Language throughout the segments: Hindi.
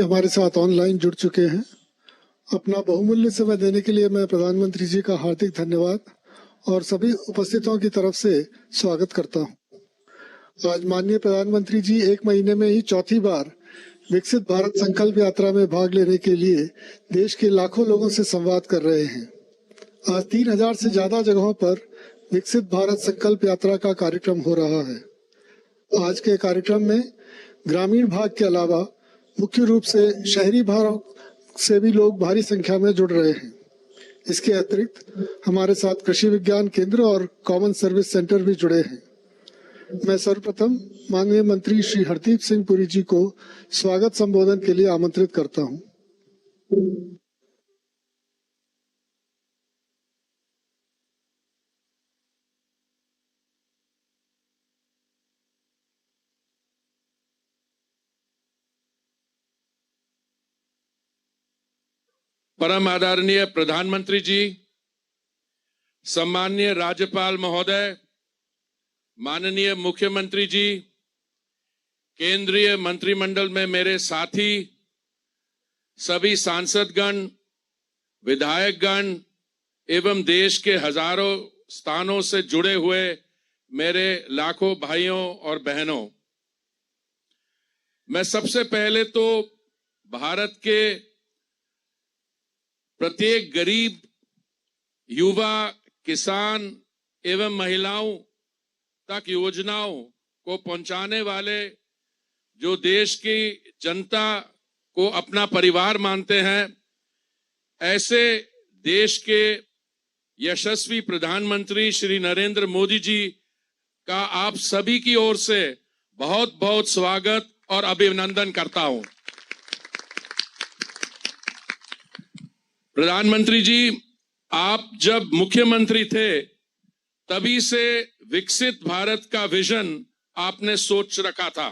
हमारे साथ ऑनलाइन जुड़ चुके हैं। अपना बहुमूल्य समय देने के लिए मैं प्रधानमंत्री जी का हार्दिक धन्यवाद और सभी उपस्थितों की तरफ से स्वागत करता हूं। आज माननीय प्रधानमंत्री जी 1 महीने में ही चौथी बार विकसित भारत संकल्प यात्रा में भाग लेने के लिए देश के लाखों लोगों से संवाद कर रहे हैं। आज 3000 से ज्यादा जगहों पर विकसित भारत संकल्प यात्रा का कार्यक्रम हो रहा है। आज के कार्यक्रम में ग्रामीण भाग के अलावा मुख्य रूप से शहरी भाग से भी लोग भारी संख्या में जुड़ रहे हैं। इसके अतिरिक्त हमारे साथ कृषि विज्ञान केंद्र और कॉमन सर्विस सेंटर भी जुड़े हैं। मैं सर्वप्रथम माननीय मंत्री श्री हरदीप सिंह पुरी जी को स्वागत संबोधन के लिए आमंत्रित करता हूं। परम आदरणीय प्रधानमंत्री जी, सम्माननीय राज्यपाल महोदय, माननीय मुख्यमंत्री जी, केंद्रीय मंत्रिमंडल में मेरे साथी, सभी सांसदगण, विधायकगण एवं देश के हजारों स्थानों से जुड़े हुए मेरे लाखों भाइयों और बहनों, मैं सबसे पहले तो भारत के प्रत्येक गरीब, युवा, किसान एवं महिलाओं तक योजनाओं को पहुंचाने वाले जो देश की जनता को अपना परिवार मानते हैं, ऐसे देश के यशस्वी प्रधानमंत्री श्री नरेंद्र मोदी जी का आप सभी की ओर से बहुत बहुत स्वागत और अभिनंदन करता हूं। प्रधानमंत्री जी, आप जब मुख्यमंत्री थे तभी से विकसित भारत का विजन आपने सोच रखा था।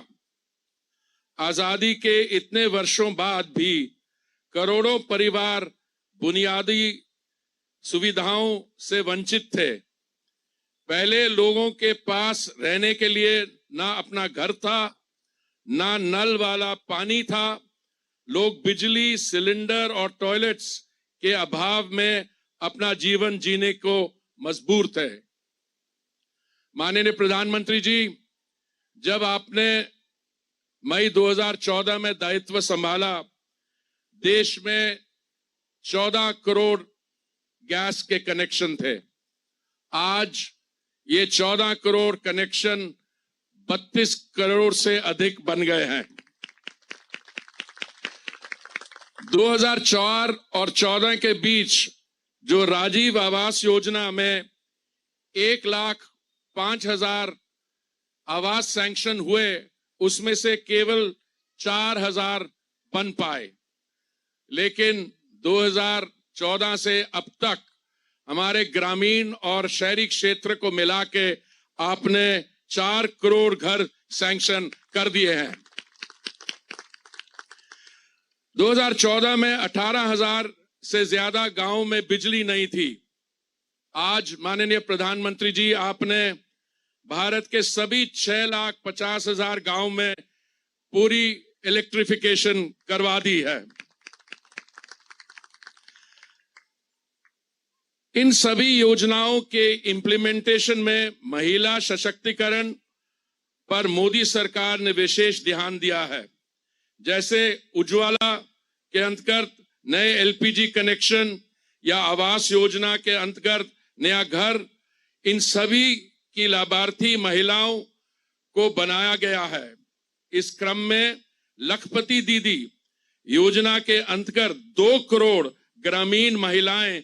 आजादी के इतने वर्षों बाद भी करोड़ों परिवार बुनियादी सुविधाओं से वंचित थे। पहले लोगों के पास रहने के लिए ना अपना घर था, ना नल वाला पानी था। लोग बिजली, सिलेंडर और टॉयलेट्स के अभाव में अपना जीवन जीने को मजबूर थे। माननीय प्रधानमंत्री जी, जब आपने मई 2014 में दायित्व संभाला, देश में 14 करोड़ गैस के कनेक्शन थे। आज ये 14 करोड़ कनेक्शन 32 करोड़ से अधिक बन गए हैं। 2004 और 14 के बीच जो राजीव आवास योजना में 1,05,000 आवास सैंक्शन हुए, उसमें से केवल 4,000 बन पाए। लेकिन 2014 से अब तक हमारे ग्रामीण और शहरी क्षेत्र को मिला के आपने 4 करोड़ घर सैंक्शन कर दिए हैं। 2014 में 18,000 से ज्यादा गांवों में बिजली नहीं थी। आज माननीय प्रधानमंत्री जी, आपने भारत के सभी 6,50,000 गांव में पूरी इलेक्ट्रिफिकेशन करवा दी है। इन सभी योजनाओं के इंप्लीमेंटेशन में महिला सशक्तिकरण पर मोदी सरकार ने विशेष ध्यान दिया है। जैसे उज्ज्वला के अंतर्गत नए एलपीजी कनेक्शन या आवास योजना के अंतर्गत नया घर, इन सभी की लाभार्थी महिलाओं को बनाया गया है। इस क्रम में लखपति दीदी योजना के अंतर्गत 2 करोड़ ग्रामीण महिलाएं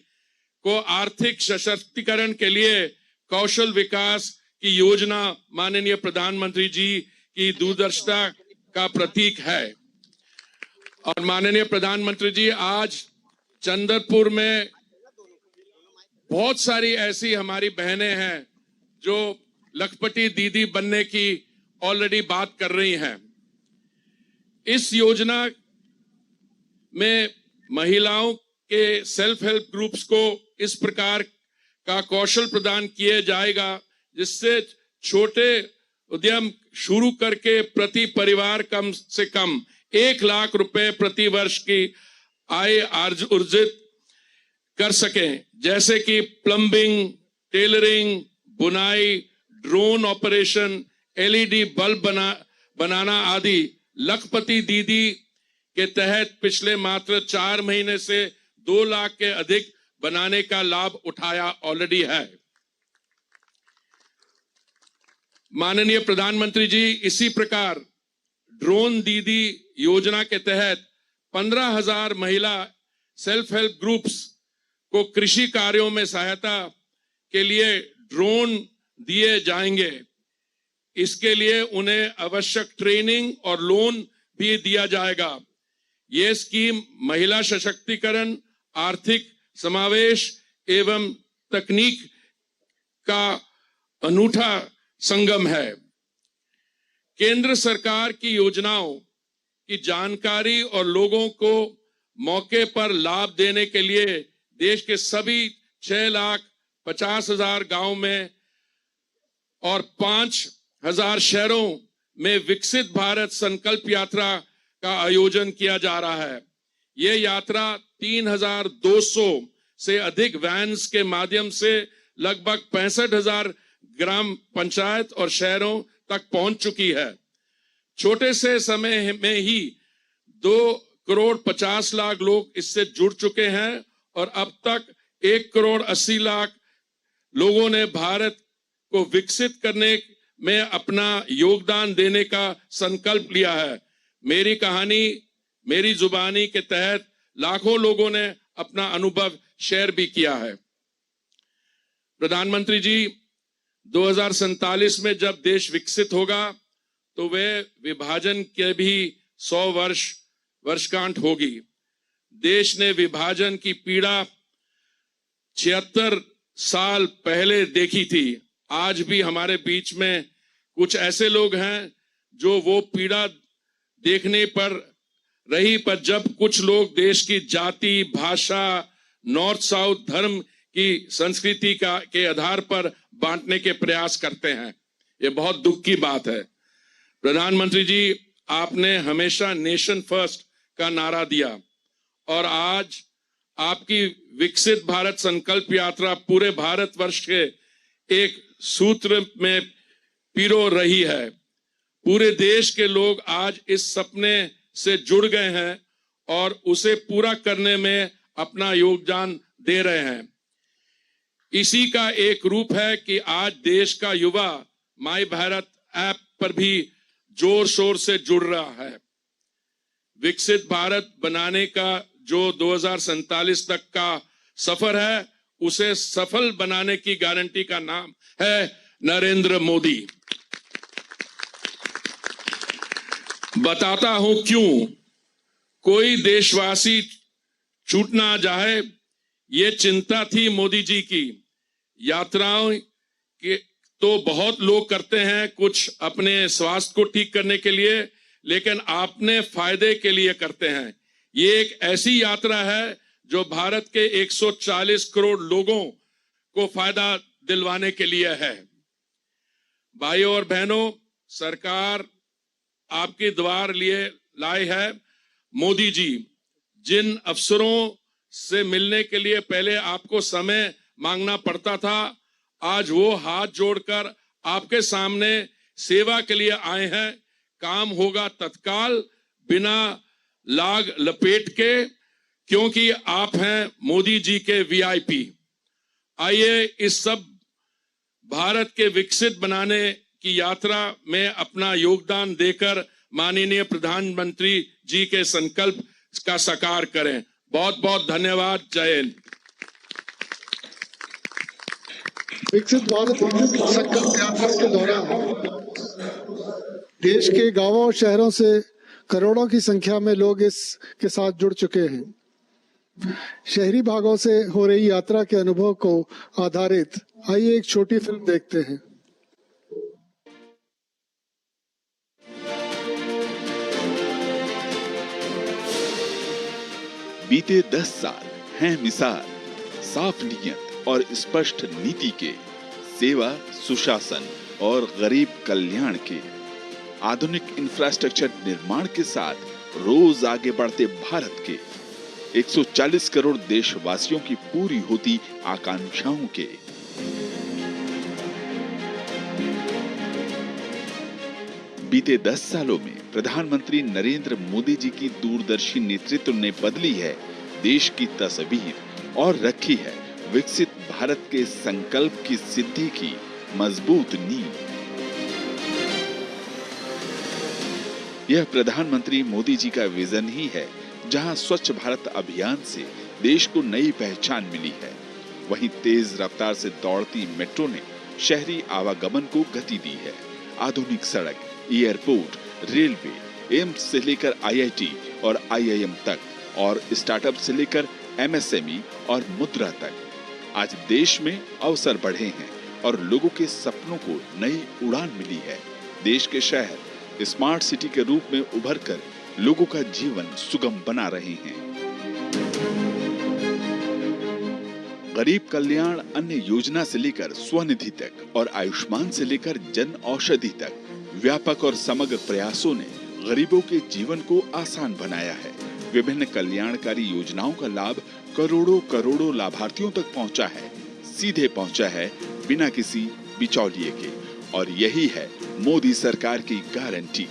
को आर्थिक सशक्तिकरण के लिए कौशल विकास की योजना माननीय प्रधानमंत्री जी की दूरदर्शिता का प्रतीक है। और माननीय प्रधानमंत्री जी, आज चंद्रपुर में बहुत सारी ऐसी हमारी बहनें हैं जो लखपति दीदी बनने की ऑलरेडी बात कर रही हैं। इस योजना में महिलाओं के सेल्फ हेल्प ग्रुप्स को इस प्रकार का कौशल प्रदान किया जाएगा जिससे छोटे उद्यम शुरू करके प्रति परिवार कम से कम 1 लाख रुपए प्रति वर्ष की आय अर्जित कर सकें, जैसे कि प्लम्बिंग, टेलरिंग, बुनाई, ड्रोन ऑपरेशन, एलईडी बल्ब बनाना आदि। लखपति दीदी के तहत पिछले मात्र 4 महीने से 2 लाख के अधिक बनाने का लाभ उठाया ऑलरेडी है। माननीय प्रधानमंत्री जी, इसी प्रकार ड्रोन दीदी योजना के तहत 15,000 महिला सेल्फ हेल्प ग्रुप्स को कृषि कार्यों में सहायता के लिए ड्रोन दिए जाएंगे। इसके लिए उन्हें आवश्यक ट्रेनिंग और लोन भी दिया जाएगा। यह स्कीम महिला सशक्तिकरण, आर्थिक समावेश एवं तकनीक का अनूठा संगम है। केंद्र सरकार की योजनाओं की जानकारी और लोगों को मौके पर लाभ देने के लिए देश के सभी 6,50,000 गांव में और 5,000 शहरों में विकसित भारत संकल्प यात्रा का आयोजन किया जा रहा है। यह यात्रा 3,200 से अधिक वैन्स के माध्यम से लगभग 65,000 ग्राम पंचायत और शहरों तक पहुंच चुकी है। छोटे से समय में ही 2,50,00,000 लोग इससे जुड़ चुके हैं और अब तक 1,80,00,000 लोगों ने भारत को विकसित करने में अपना योगदान देने का संकल्प लिया है। मेरी कहानी मेरी जुबानी के तहत लाखों लोगों ने अपना अनुभव शेयर भी किया है। प्रधानमंत्री जी, 2047 में जब देश विकसित होगा तो वह विभाजन के भी 100 वर्षगांठ होगी। देश ने विभाजन की पीड़ा 76 साल पहले देखी थी। आज भी हमारे बीच में कुछ ऐसे लोग हैं जो वो पीड़ा देखने पर रही, पर जब कुछ लोग देश की जाति, भाषा, नॉर्थ साउथ, धर्म की संस्कृति के आधार पर बांटने के प्रयास करते हैं। ये बहुत दुख की बात है। प्रधानमंत्री जी, आपने हमेशा नेशन फर्स्ट का नारा दिया और आज आपकी विकसित भारत संकल्प यात्रा पूरे भारतवर्ष के एक सूत्र में पिरो रही है। पूरे देश के लोग आज इस सपने से जुड़ गए हैं और उसे पूरा करने में अपना योगदान दे रहे हैं। इसी का एक रूप है कि आज देश का युवा माई भारत ऐप पर भी जोर शोर से जुड़ रहा है। विकसित भारत बनाने का जो 2047 तक का सफर है, उसे सफल बनाने की गारंटी का नाम है नरेंद्र मोदी। बताता हूं क्यों। कोई देशवासी छूट ना जाए, ये चिंता थी मोदी जी की। यात्राओं के तो बहुत लोग करते हैं, कुछ अपने स्वास्थ्य को ठीक करने के लिए, लेकिन आपने फायदे के लिए करते हैं। ये एक ऐसी यात्रा है जो भारत के 140 करोड़ लोगों को फायदा दिलवाने के लिए है। भाइयों और बहनों, सरकार आपके द्वार लिए लाए है। मोदी जी, जिन अफसरों से मिलने के लिए पहले आपको समय मांगना पड़ता था, आज वो हाथ जोड़कर आपके सामने सेवा के लिए आए हैं। काम होगा तत्काल, बिना लाग लपेट के, क्योंकि आप हैं मोदी जी के वीआईपी। आइए इस सब भारत के विकसित बनाने की यात्रा में अपना योगदान देकर माननीय प्रधानमंत्री जी के संकल्प का साकार करें। बहुत बहुत धन्यवाद। जय हिंद। विकसित भारत संकल्प यात्रा के दौरान देश के गांवों और शहरों से करोड़ों की संख्या में लोग इसके साथ जुड़ चुके हैं। शहरी भागों से हो रही यात्रा के अनुभव को आधारित आइए एक छोटी फिल्म देखते हैं। बीते 10 साल हैं मिसाल साफ नीयत और स्पष्ट नीति के, सेवा, सुशासन और गरीब कल्याण के। आधुनिक इंफ्रास्ट्रक्चर निर्माण के साथ रोज आगे बढ़ते भारत के 140 करोड़ देशवासियों की पूरी होती आकांक्षाओं के। बीते 10 सालों में प्रधानमंत्री नरेंद्र मोदी जी की दूरदर्शी नेतृत्व ने बदली है देश की तस्वीर और रखी है विकसित भारत के संकल्प की सिद्धि की मजबूत नींव। यह प्रधानमंत्री मोदी जी का विजन ही है, जहां स्वच्छ भारत अभियान से देश को नई पहचान मिली है, वहीं तेज रफ्तार से दौड़ती मेट्रो ने शहरी आवागमन को गति दी है। आधुनिक सड़क, एयरपोर्ट, रेलवे, एम्स से लेकर IIT और IIM तक और स्टार्टअप से लेकर MSME और मुद्रा तक, आज देश में अवसर बढ़े हैं और लोगों के सपनों को नई उड़ान मिली है। देश के शहर स्मार्ट सिटी के रूप में उभर कर लोगों का जीवन सुगम बना रहे हैं। गरीब कल्याण अन्न योजना से लेकर स्वनिधि तक और आयुष्मान से लेकर जन औषधि तक व्यापक और समग्र प्रयासों ने गरीबों के जीवन को आसान बनाया है। विभिन्न कल्याणकारी योजनाओं का लाभ करोड़ों करोड़ों लाभार्थियों तक पहुंचा है, सीधे पहुंचा है बिना किसी बिचौलिए के, और यही है मोदी सरकार की गारंटी।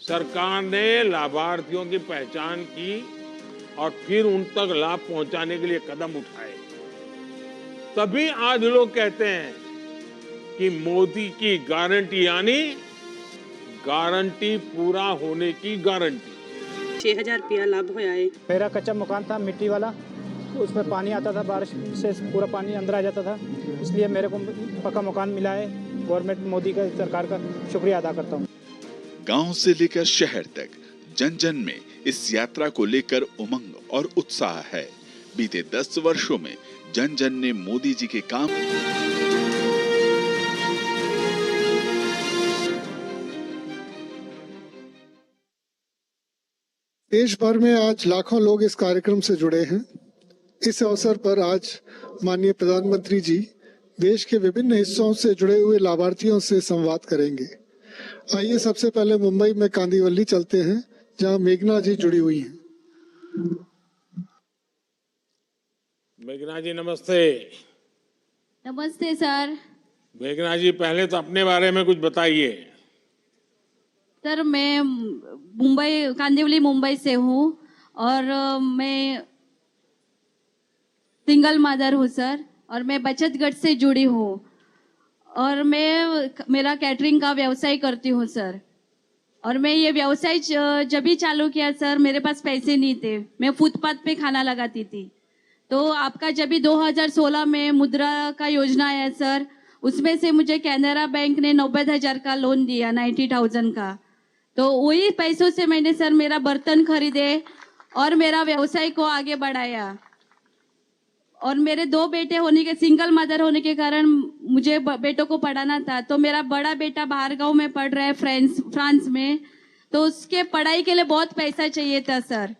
सरकार ने लाभार्थियों की पहचान की और फिर उन तक लाभ पहुंचाने के लिए कदम उठाए। तभी आज लोग कहते हैं कि मोदी की गारंटी यानी गारंटी पूरा होने की गारंटी। 6000 रुपया लाभ होया है। मेरा कच्चा मकान था मिट्टी वाला, उसमें पानी आता था, बारिश से पूरा पानी अंदर आ जाता था, इसलिए मेरे को पक्का मकान मिला है। गवर्नमेंट मोदी का, सरकार का शुक्रिया अदा करता हूँ। गांव से लेकर शहर तक जन जन में इस यात्रा को लेकर उमंग और उत्साह है। बीते 10 वर्षों में जन जन ने मोदी जी के काम देश भर में आज लाखों लोग इस कार्यक्रम से जुड़े हैं। इस अवसर पर आज माननीय प्रधानमंत्री जी देश के विभिन्न हिस्सों से जुड़े हुए लाभार्थियों से संवाद करेंगे। आइए सबसे पहले मुंबई में कांदिवली चलते हैं, जहां मेघना जी जुड़ी हुई हैं। मेघना जी नमस्ते। नमस्ते सर। मेघना जी पहले तो अपने बारे में कुछ बताइए। सर मैं मुंबई, कांदिवली मुंबई से हूँ और मैं सिंगल मदर हूँ सर, और मैं बचत गट से जुड़ी हूँ और मेरा कैटरिंग का व्यवसाय करती हूँ सर। और मैं ये व्यवसाय जब भी चालू किया सर, मेरे पास पैसे नहीं थे, मैं फुटपाथ पे खाना लगाती थी। तो आपका जब भी 2016 में मुद्रा का योजना आया सर, उसमें से मुझे कैनरा बैंक ने 90,000 का लोन दिया, 90,000 का। तो वही पैसों से मैंने सर मेरा बर्तन खरीदे और मेरा व्यवसाय को आगे बढ़ाया। और मेरे 2 बेटे होने के, सिंगल मदर होने के कारण मुझे बेटों को पढ़ाना था। तो मेरा बड़ा बेटा बाहर गांव में पढ़ रहा है, फ्रांस में, तो उसके पढ़ाई के लिए बहुत पैसा चाहिए था सर।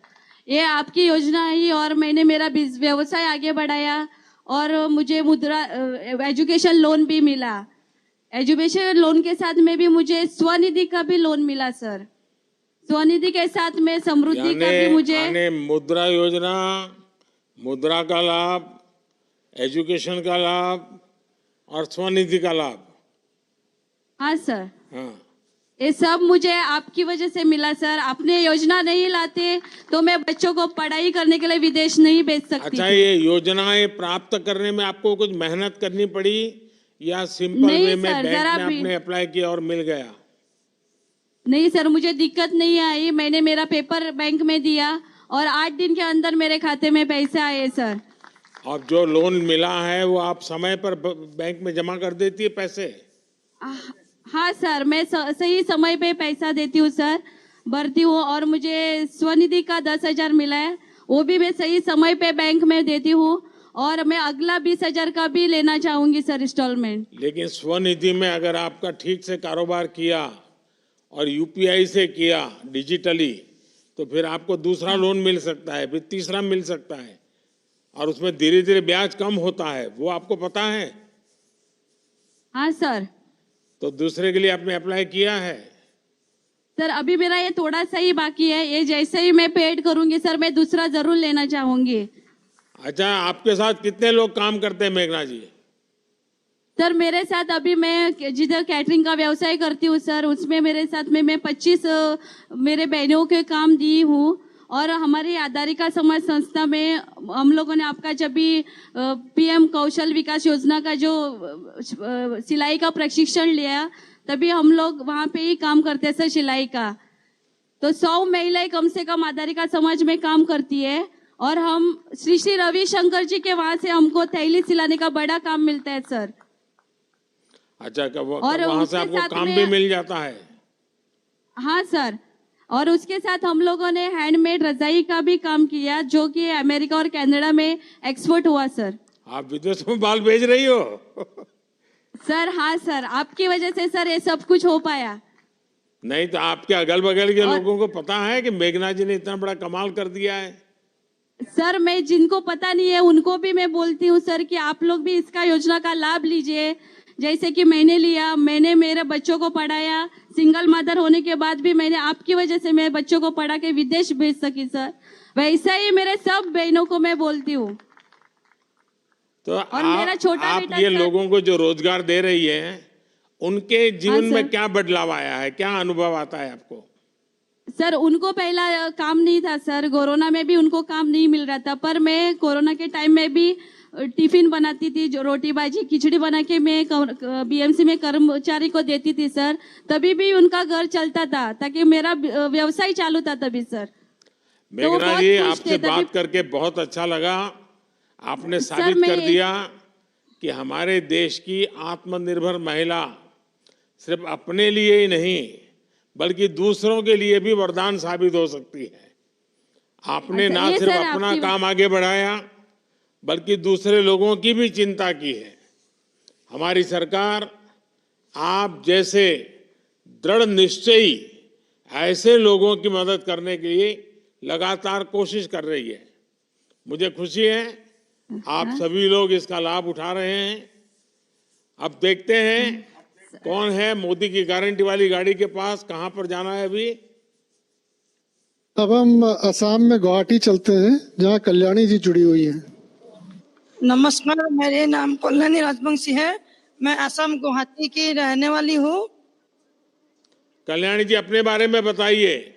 ये आपकी योजना आई और मैंने मेरा व्यवसाय आगे बढ़ाया और मुझे मुद्रा एजुकेशन लोन भी मिला। एजुकेशन लोन के साथ में भी मुझे स्वनिधि का भी लोन मिला सर। स्वनिधि के साथ में समृद्धि का भी मुझे मुद्रा योजना, मुद्रा का लाभ, एजुकेशन का लाभ और स्वनिधि का लाभ। हाँ सर। हाँ, ये सब मुझे आपकी वजह से मिला सर। आपने योजना नहीं लाते तो मैं बच्चों को पढ़ाई करने के लिए विदेश नहीं भेज सकती। अच्छा, ये योजनाएं प्राप्त करने में आपको कुछ मेहनत करनी पड़ी या सिंपल वे में बैंक में आपने अप्लाई किया और मिल गया? नहीं सर, मुझे दिक्कत नहीं आई। मैंने मेरा पेपर बैंक में दिया और 8 दिन के अंदर मेरे खाते में पैसे आए सर। और जो लोन मिला है वो आप समय पर बैंक में जमा कर देती है पैसे? हाँ सर, मैं सही समय पे पैसा देती हूँ सर, भरती हूँ। और मुझे स्वनिधि का 10,000 मिला है, वो भी मैं सही समय पे बैंक में देती हूँ। और मैं अगला 20,000 का भी लेना चाहूंगी सर इंस्टॉलमेंट। लेकिन स्वनिधि में अगर आपका ठीक से कारोबार किया और UPI से किया डिजिटली, तो फिर आपको दूसरा लोन मिल सकता है, फिर तीसरा मिल सकता है, और उसमें धीरे धीरे ब्याज कम होता है, वो आपको पता है? हाँ सर। तो दूसरे के लिए आपने अप्लाई किया है? सर अभी मेरा ये थोड़ा सा ही बाकी है, ये जैसे ही मैं पेड करूंगी सर मैं दूसरा जरूर लेना चाहूंगी। अच्छा, आपके साथ कितने लोग काम करते हैं मेघना जी? सर मेरे साथ अभी मैं जिधर कैटरिंग का व्यवसाय करती हूँ सर, उसमें मेरे साथ में मैं 25 मेरे बहनों के काम दी हूँ। और हमारी आधारिका समाज संस्था में हम लोगों ने आपका जब भी पीएम कौशल विकास योजना का जो सिलाई का प्रशिक्षण लिया, तभी हम लोग वहाँ पे ही काम करते हैं सर सिलाई का। तो 100 महिलाएं कम से कम आधारिका समाज में काम करती है और हम श्री श्री रविशंकर जी के वहां से हमको थैली सिलाने का बड़ा काम मिलता है सर। अच्छा, और वहां से उसके आपको साथ काम में- भी मिल जाता है? हाँ सर, और उसके साथ हम लोगों ने हैंडमेड रजाई का भी काम किया जो कि अमेरिका और कनाडा में एक्सपोर्ट हुआ सर। आप विदेश में बाल भेज रही हो? सर हाँ सर, आपकी वजह से सर ये सब कुछ हो पाया। नहीं तो आपके अगल बगल के और- लोगों को पता है कि मेघना जी ने इतना बड़ा कमाल कर दिया है? सर मैं जिनको पता नहीं है उनको भी मैं बोलती हूँ सर कि आप लोग भी इसका योजना का लाभ लीजिए। जैसे कि मैंने लिया, मैंने मेरे बच्चों को पढ़ाया, सिंगल मदर होने के बाद भी मैंने आपकी वजह से मेरे बच्चों को पढ़ा के विदेश भेज सकी सर। वैसा ही मेरे सब बहनों को मैं बोलती हूँ। तो और मेरा छोटा आप बेटा ये सर- लोगों को जो रोजगार दे रही है, उनके जीवन हाँ, में सर। क्या बदलाव आया है, क्या अनुभव आता है आपको? सर उनको पहला काम नहीं था सर, कोरोना में भी उनको काम नहीं मिल रहा था, पर मैं कोरोना के टाइम में भी टिफिन बनाती थी, जो रोटी भाजी खिचड़ी बना के मैं बीएमसी में कर्मचारी को देती थी सर, तभी भी उनका घर चलता था, ताकि मेरा व्यवसाय चालू था तभी सर। तो वो मेघना बहुत जी, खुश आपसे थे तभी। बात करके बहुत अच्छा लगा। आपने सर, साबित कर मैं- दिया कि हमारे देश की आत्मनिर्भर महिला सिर्फ अपने लिए ही नहीं बल्कि दूसरों के लिए भी वरदान साबित हो सकती है। आपने अच्छा, ना ये सिर्फ सर अपना आपकी- काम आगे बढ़ाया बल्कि दूसरे लोगों की भी चिंता की है। हमारी सरकार आप जैसे दृढ़ निश्चयी ऐसे लोगों की मदद करने के लिए लगातार कोशिश कर रही है। मुझे खुशी है आप सभी लोग इसका लाभ उठा रहे हैं। अब देखते हैं कौन है मोदी की गारंटी वाली गाड़ी के पास, कहां पर जाना है अभी। अब हम असम में गुवाहाटी चलते हैं जहाँ कल्याणी जी जुड़ी हुई हैं। नमस्कार, मेरे नाम कल्याणी राजवंशी है। मैं असम गुवाहाटी की रहने वाली हूँ। कल्याणी जी, अपने बारे में बताइए।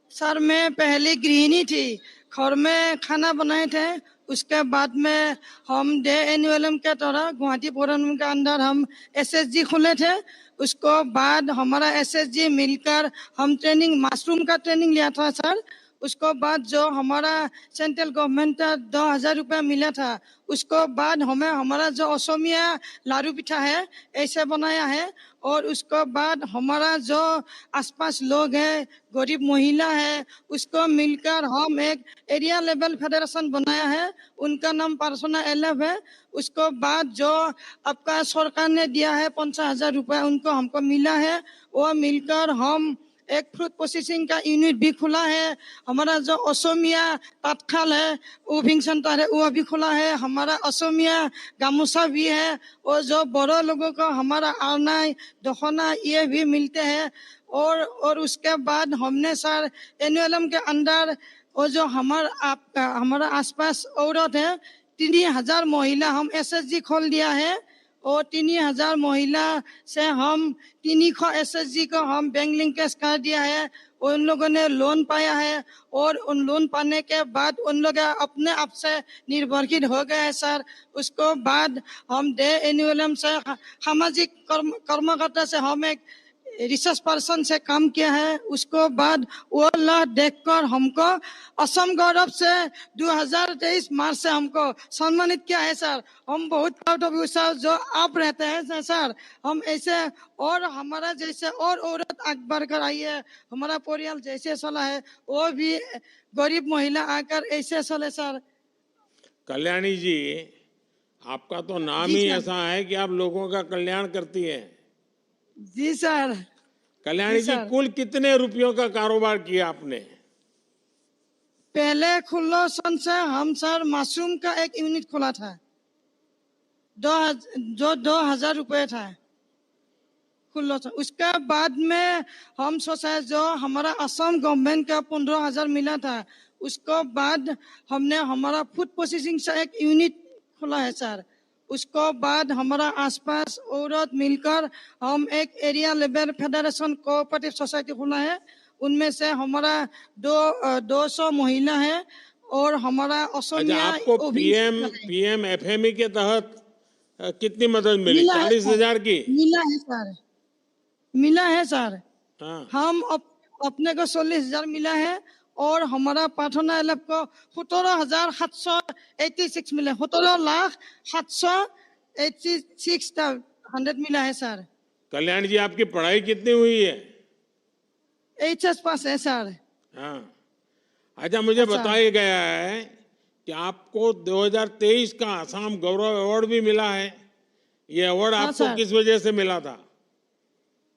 सर मैं पहले गृहिणी थी, घर में खाना बनाए थे। उसके बाद में हम डे एनुअलम के तरह गुवाहाटी पौरनिगम के अंदर हम एसएसजी खोले थे। उसको बाद हमारा एसएसजी मिलकर हम ट्रेनिंग मशरूम का ट्रेनिंग लिया था सर। उसको बाद जो हमारा सेंट्रल गवर्नमेंट का 2000 रुपया मिला था, उसको बाद हमें हमारा जो असमिया लाडू पिठा है ऐसे बनाया है। और उसको बाद हमारा जो आसपास लोग हैं, गरीब महिला है, उसको मिलकर हम एक एरिया लेवल फेडरेशन बनाया है। उनका नाम पार्सोना एलएफ है। उसको बाद जो आपका सरकार ने दिया है 50,000 रुपया उनको हमको मिला है। वो मिलकर हम एक फ्रूट प्रोसेसिंग का यूनिट भी खुला है। हमारा जो असमिया तात्काल है उविंग सेंटर है वो भी खुला है। हमारा असमिया गामोसा भी है। और जो बड़ो लोगों को हमारा आरनाई दखना ये भी मिलते हैं। और उसके बाद हमने सर एनुअलम के अंदर और जो हमारा आसपास औरत है 3000 महिला हम एसएसजी खोल दिया है। और 3000 महिला से हम 300 एसएसजी को हम बैंक लिंकेज कर दिया है। उन लोगों ने लोन पाया है और उन लोन पाने के बाद उन लोग अपने आप से निर्भरशील हो गए हैं सर। उसको बाद हम डे एनुअलम से सामाजिक कर्मकर्ता से हम एक रिसर्च पर्सन से काम किया है। उसको बाद वो ला देखकर हमको असम गौरव से 2023 मार्च से हमको सम्मानित किया है सर। हम बहुत प्राउड ऑफ यू सर, जो आप रहते हैं सर। हम ऐसे और हमारा जैसे और औरत आगे बढ़कर आई है, हमारा परिवार जैसे चला है वो भी गरीब महिला आकर ऐसे चले सर। कल्याणी जी, आपका तो नाम जी ही सर। ऐसा है कि आप लोगों का कल्याण करती हैं। जी सर। कल्याणी जी जी, सर। कुल कितने रुपयों का कारोबार किया आपने? पहले खुलो सन से हम सर मशरूम का एक यूनिट खोला था, जो 2000 रुपए था। खुल्लो था। उसके बाद में हम सोचा जो हमारा असम गवर्नमेंट का 15,000 मिला था, उसको बाद हमने हमारा फूड प्रोसेसिंग से एक यूनिट खुला है सर। उसको बाद हमारा आसपास औरत मिलकर हम एक area level federation cooperative society खुला है। उनमें से हमारा 200 महिला है और हमारा अच्छा, असमिया आपको पीएम एफएमई के तहत कितनी मदद मिली? मिला है 40,000 की? मिला है सर, मिला है सर। हाँ। हम अपने को 40,000 मिला है और हमारा पाठना एलएफ को 17,786 मिला, 17,786 मिला है सर। कल्याण जी, आपकी पढ़ाई कितनी हुई है? HS पास है सर। हाँ। अच्छा, मुझे बताया गया है कि आपको 2023 का आसाम गौरव अवार्ड भी मिला है। ये अवार्ड हाँ, आपको सर। किस वजह से मिला था?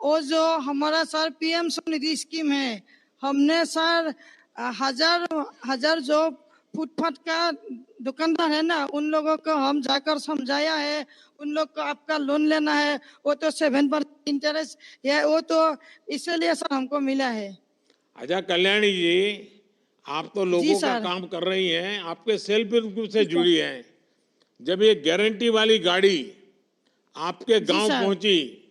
वो जो हमारा सर PM स्वनिधि स्कीम है, हमने सर हजार जो फुटपाथ का दुकानदार है ना, उन लोगों को हम जाकर समझाया है। उन लोग को आपका लोन लेना है, वो तो 7% इंटरेस्ट है, वो तो इसलिए सर हमको मिला है। अच्छा कल्याणी जी, आप तो लोगों का सर। काम कर रही हैं, आपके सेल्फ हेल्प ग्रुप से जुड़ी हैं। जब ये गारंटी वाली गाड़ी आपके गांव सर। पहुंची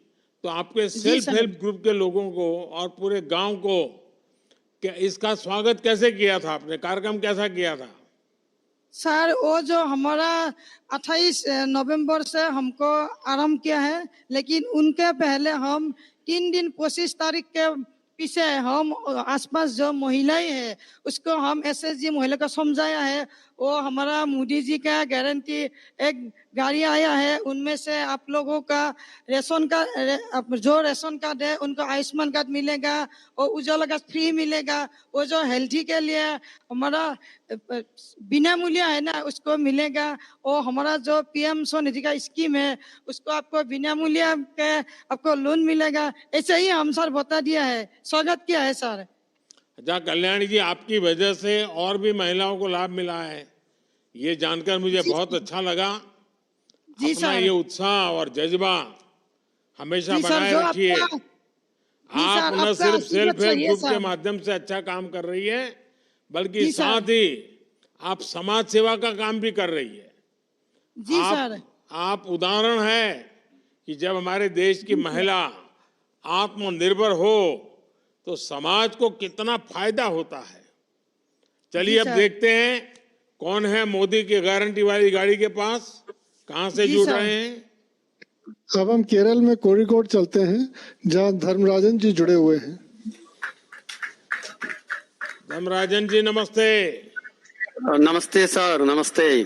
तो आपके सेल्फ सर। हेल्प ग्रुप के लोगों को और पूरे गांव को क्या इसका स्वागत कैसे किया था आपने? कार्यक्रम कैसा किया था? सर वो जो हमारा 28 नवंबर से हमको आरंभ किया है, लेकिन उनके पहले हम 3 दिन 25 तारीख के पीछे हम आसपास जो महिलाएं है उसको हम SSG महिला को समझाया है। वो हमारा मोदी जी का गारंटी एक गाड़ी आया है, उनमें से आप लोगों का रेशन का जो रेशन कार्ड है उनको आयुष्मान कार्ड मिलेगा और उज्ज्वला का फ्री मिलेगा। वो जो हेल्थी के लिए हमारा बिना मूल्य है ना उसको मिलेगा। और हमारा जो PM स्वनिधि का स्कीम है उसको आपको बिना मूल्य के आपको लोन मिलेगा। ऐसे ही हम सर बता दिया है, स्वागत किया है सर। अच्छा कल्याणी जी, आपकी वजह से और भी महिलाओं को लाभ मिला है, ये जानकर मुझे बहुत अच्छा लगा। जी अपना सर। ये उत्साह और जज्बा हमेशा जी सर, बनाए जो रखिए। आपका जी आप सर, न आपका सिर्फ आशीर्वाद सेल्फ हेल्प चाहिए ग्रुप के सर। माध्यम से अच्छा काम कर रही है, बल्कि जी सर। साथ ही आप समाज सेवा का काम भी कर रही है। जी सर। आप उदाहरण है कि जब हमारे देश की महिला आत्मनिर्भर हो तो समाज को कितना फायदा होता है। चलिए जी अब सर। देखते हैं कौन है मोदी की गारंटी वाली गाड़ी के पास, कहां से जी जुड़ सर। रहे हैं। अब हम केरल में कोड़िकोड चलते हैं, जहां धर्मराजन जी जुड़े हुए हैं। धर्मराजन जी नमस्ते। नमस्ते सर, नमस्ते।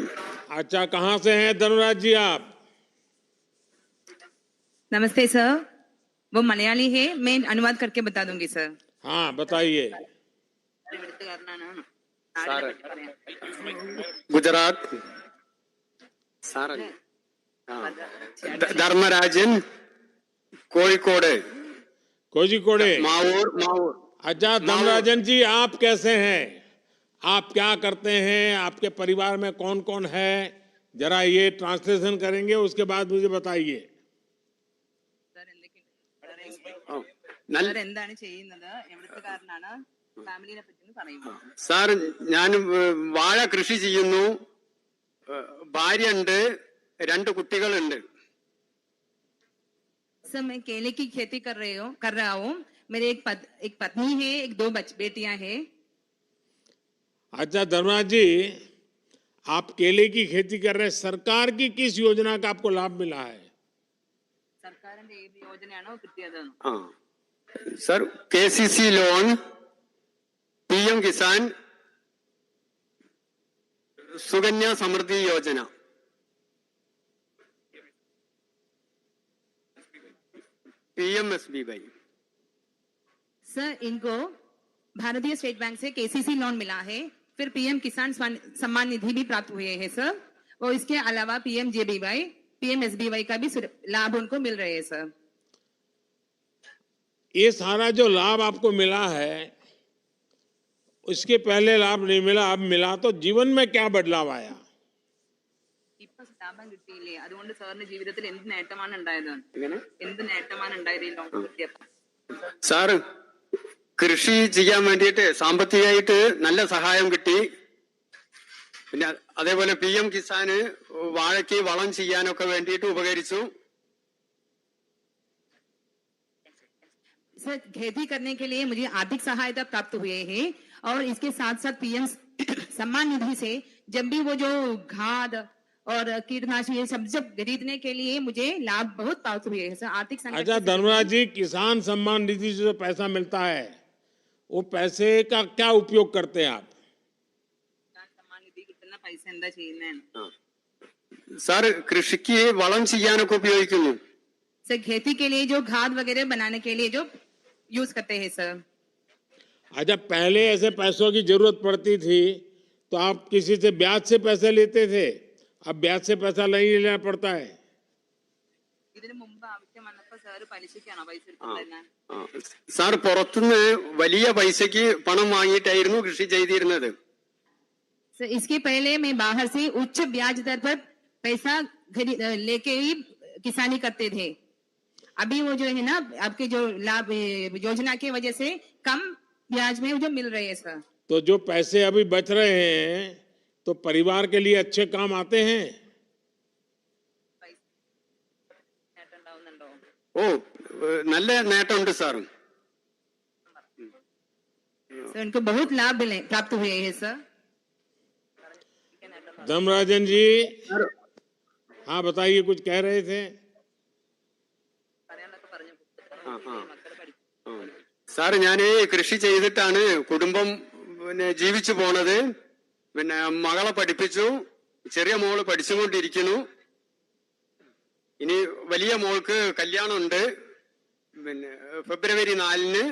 अच्छा, कहां से हैं धर्मराज जी आप? नमस्ते सर, वो मलयाली है, मैं अनुवाद करके बता दूंगी सर। हाँ बताइए। गुजरात धर्मराजन कोഴിക്കോട് कोझिकोडे। मावूर मावूर। अच्छा धर्मराजन जी, आप कैसे हैं? आप क्या करते हैं? आपके परिवार में कौन कौन है? जरा ये ट्रांसलेशन करेंगे, उसके बाद मुझे बताइए। സാർ എന്താണ് ചെയ്യുന്നത്, എവിടുത്തുകാരനാണ്, ഫാമിലിനെ പറ്റി പറയുമോ? സാർ ഞാൻ വാഴ കൃഷി ചെയ്യുന്നു, ഭാര്യയുണ്ട്, 2 കുട്ടികളുണ്ട്। सर मैं केले की खेती कर रहा हूँ। मेरे एक पत्नी है, एक 2 बेटियां हैं। अच्छा धर्मराज जी, आप केले की खेती कर रहे हैं, सरकार की किस योजना का आपको लाभ मिला है? സർക്കാരിന്റെ ഏത് യോജനയാണോ കിട്ടിയത്? ആ sir, KCC loan, PM Kisan, Sukanya Samriddhi Yojana, PMSBY। Sir इनको भारतीय स्टेट बैंक से KCC लोन मिला है, फिर PM किसान सम्मान निधि भी प्राप्त हुए हैं सर, और इसके अलावा PMJBY, PMSBY का भी लाभ उनको मिल रहे हैं सर। ये सारा जो लाभ आपको मिला है, उसके पहले लाभ नहीं मिला, अब मिला, तो जीवन में क्या बदलाव आया? ലാഭം കിട്ടിയില്ലേ? അതുകൊണ്ട് സാറിന്റെ ജീവിതത്തിൽ എന്ത് നേട്ടമാണ് ഉണ്ടായത്? ഇങ്ങനെ എന്ത് നേട്ടമാണ് ഉണ്ടായത് ഈ ലോൺ കിട്ടിയപ്പോൾ? സാറ് കൃഷി ചെയ്യാൻ വേണ്ടിയിട്ട് സാമ്പത്തികമായിട്ട് നല്ല സഹായം കിട്ടി. പിന്നെ അതേപോലെ PM കിസാന് വാഴയ്ക്ക് വളം ചെയ്യാനൊക്കെ വേണ്ടിയിട്ട് ഉപകരിച്ചു. सर खेती करने के लिए मुझे आर्थिक सहायता प्राप्त हुए हैं और इसके साथ साथ PM सम्मान निधि से जब भी वो जो खाद और कीटनाशक ये सब खरीदने के लिए मुझे लाभ बहुत प्राप्त हुए हैं सर। आर्थिक संकट अच्छा से- धर्मराज जी, किसान सम्मान निधि से जो पैसा मिलता है वो पैसे का क्या उपयोग करते हैं आप? किसान सम्मान निधि कितना पैसा എന്താ ചെയ്യുന്നതാണ്? സാറ് കൃഷിക്ക് വളം ചെയ്യാനൊക്കെ ഉപയോഗിക്കുന്നു. सर खेती के लिए जो खाद वगैरह बनाने के लिए जो यूज करते हैं सर। अच्छा, पहले ऐसे पैसों की जरूरत पड़ती थी तो आप किसी से ब्याज से पैसे लेते थे, अब ब्याज से पैसा नहीं लेना पड़ता है। ഇതിനു മുമ്പ് ആവശ്യം വന്നപ്പോൾ സാർ പലിശയ്ക്കാണോ പൈസ എടുത്തിരുന്നത്? സാർ പുറത്തുനിന്ന് വലിയ പൈസക്ക് പണം വാങ്ങിയിട്ടായിരുന്നു കൃഷി ചെയ്തിരുന്നത്. सर इसके पहले मैं बाहर से उच्च ब्याज दर पर पैसा लेके ही किसानी करते थे। अभी वो जो है ना आपके जो लाभ योजना की वजह से कम ब्याज में जो मिल रहे हैं सर। तो जो पैसे अभी बच रहे हैं तो परिवार के लिए अच्छे काम आते हैं। ഓ നല്ല നേട്ടമുണ്ട് സാറും. सर उनको बहुत लाभ प्राप्त हुए हैं सर। धर्मराजन जी, हाँ बताइए, कुछ कह रहे थे। സാറ് ഞാൻ കൃഷി ചെയ്തിട്ടാണ് കുടുംബം പിന്നെ ജീവിച്ചു പോണത്. പിന്നെ മകളെ പഠിപ്പിച്ചു, ചെറിയ മോള് പഠിച്ചുകൊണ്ടിരിക്കുന്നു. ഇനി വലിയ മോൾക്ക് കല്യാണമുണ്ട്. പിന്നെ ഫെബ്രുവരി 4-ന്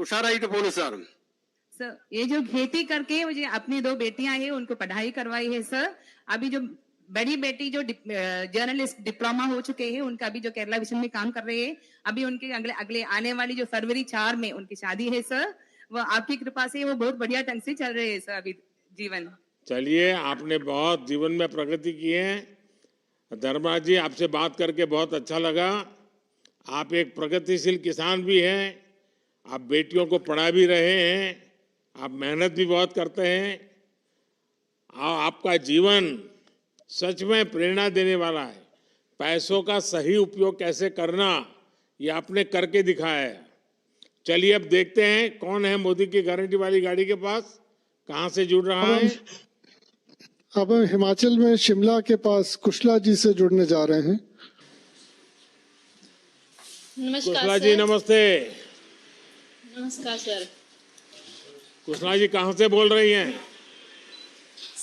ഉഷാറായിട്ട് പോണു സാറും. सर ये जो खेती करके मुझे अपनी 2 बेटियां हैं उनको पढ़ाई करवाई है सर। अभी जो बड़ी बेटी जो जर्नलिस्ट डिप्लोमा हो चुके हैं उनका अभी जो केरला विजन में काम कर रहे हैं, अभी उनके अगले आने वाली जो फरवरी 4 में उनकी शादी है सर। वो आपकी कृपा से वो बहुत बढ़िया ढंग से चल रहे हैं सर अभी जीवन। चलिए, आपने बहुत जीवन में प्रगति की है। धर्मराज जी, आपसे बात करके बहुत अच्छा लगा। आप एक प्रगतिशील किसान भी हैं, आप बेटियों को पढ़ा भी रहे हैं, आप मेहनत भी बहुत करते हैं। आपका जीवन सच में प्रेरणा देने वाला है। पैसों का सही उपयोग कैसे करना ये आपने करके दिखाया है। चलिए अब देखते हैं कौन है मोदी की गारंटी वाली गाड़ी के पास, कहां से जुड़ रहा है। अब हम हिमाचल में शिमला के पास कुशला जी से जुड़ने जा रहे हैं। नमस्कार कुशला जी, सर। नमस्ते। नमस्कार सर। कुशला जी कहां से बोल रही हैं?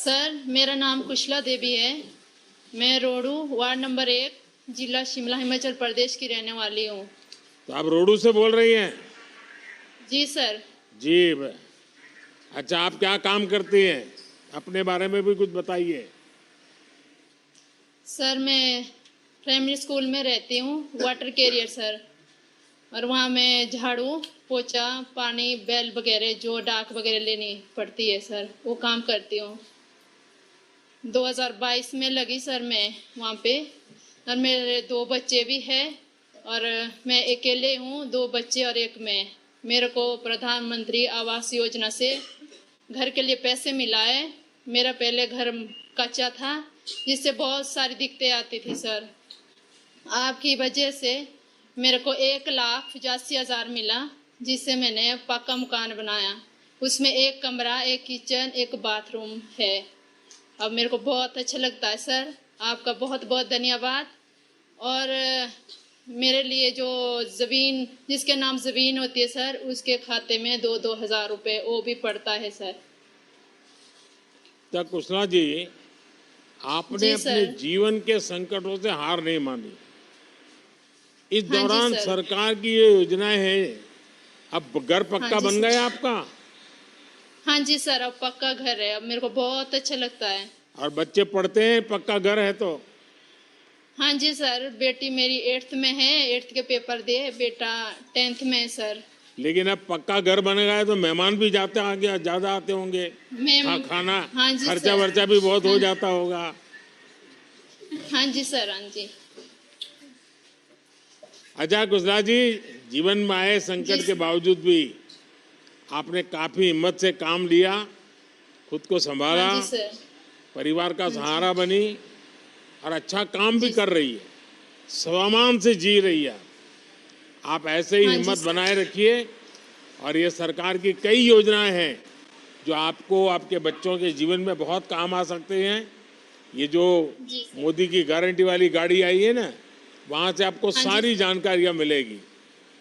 सर मेरा नाम कुशला देवी है। मैं रोडू वार्ड नंबर 1 जिला शिमला हिमाचल प्रदेश की रहने वाली हूँ। तो आप रोडू से बोल रही हैं? जी सर। जी। अच्छा, आप क्या काम करती हैं? अपने बारे में भी कुछ बताइए। सर मैं प्राइमरी स्कूल में रहती हूँ, वाटर कैरियर सर। और वहाँ मैं झाड़ू पोछा पानी बैल वगैरह जो डाक वगैरह लेनी पड़ती है सर, वो काम करती हूँ। 2022 में लगी सर मैं वहाँ पे। और मेरे 2 बच्चे भी हैं और मैं अकेले हूँ, 2 बच्चे और एक मैं। मेरे को प्रधानमंत्री आवास योजना से घर के लिए पैसे मिला है। मेरा पहले घर कच्चा था जिससे बहुत सारी दिक्कतें आती थी सर। आपकी वजह से मेरे को 1,85,000 मिला जिससे मैंने पक्का मकान बनाया। उसमें 1 कमरा, 1 किचन, 1 बाथरूम है। अब मेरे को बहुत अच्छा लगता है सर। आपका बहुत बहुत धन्यवाद। और मेरे लिए जो ज़मीन जिसके नाम ज़मीन होती है सर, उसके खाते में 2-2 हज़ार रुपये वो भी पड़ता है सर। तो कुशला जी, आपने जी अपने सर। जीवन के संकटों से हार नहीं मानी। इस हाँ जी दौरान सर। सरकार की ये योजनाएं हैं। अब घर पक्का हाँ जी बन सर। गया आपका? हाँ जी सर, अब पक्का घर है। अब मेरे को बहुत अच्छा लगता है। और बच्चे पढ़ते हैं, पक्का घर है तो? हाँ जी सर, बेटी मेरी 8th में है, 8th के पेपर दिए। बेटा 10th में है सर। लेकिन अब पक्का घर बन गया है तो मेहमान भी जाते आगे ज्यादा आते होंगे। मैं खाना हाँ जी खर्चा सर। वर्चा भी बहुत हो जाता होगा। हाँ जी सर, हाँ जी। अच्छा कुशला जी, जीवन में आए संकट के बावजूद भी आपने काफी हिम्मत से काम लिया, खुद को संभाला, हाँ जी सर। परिवार का हाँ जी। सहारा बनी और अच्छा काम भी जी कर रही है, स्वाभिमान से जी रही है। आप ऐसे ही हाँ जी हिम्मत सर। बनाए रखिए और ये सरकार की कई योजनाएं हैं जो आपको आपके बच्चों के जीवन में बहुत काम आ सकते हैं। ये जो जी सर। मोदी की गारंटी वाली गाड़ी आई है ना, वहां से आपको हाँ जी सारी सर। जानकारियां मिलेगी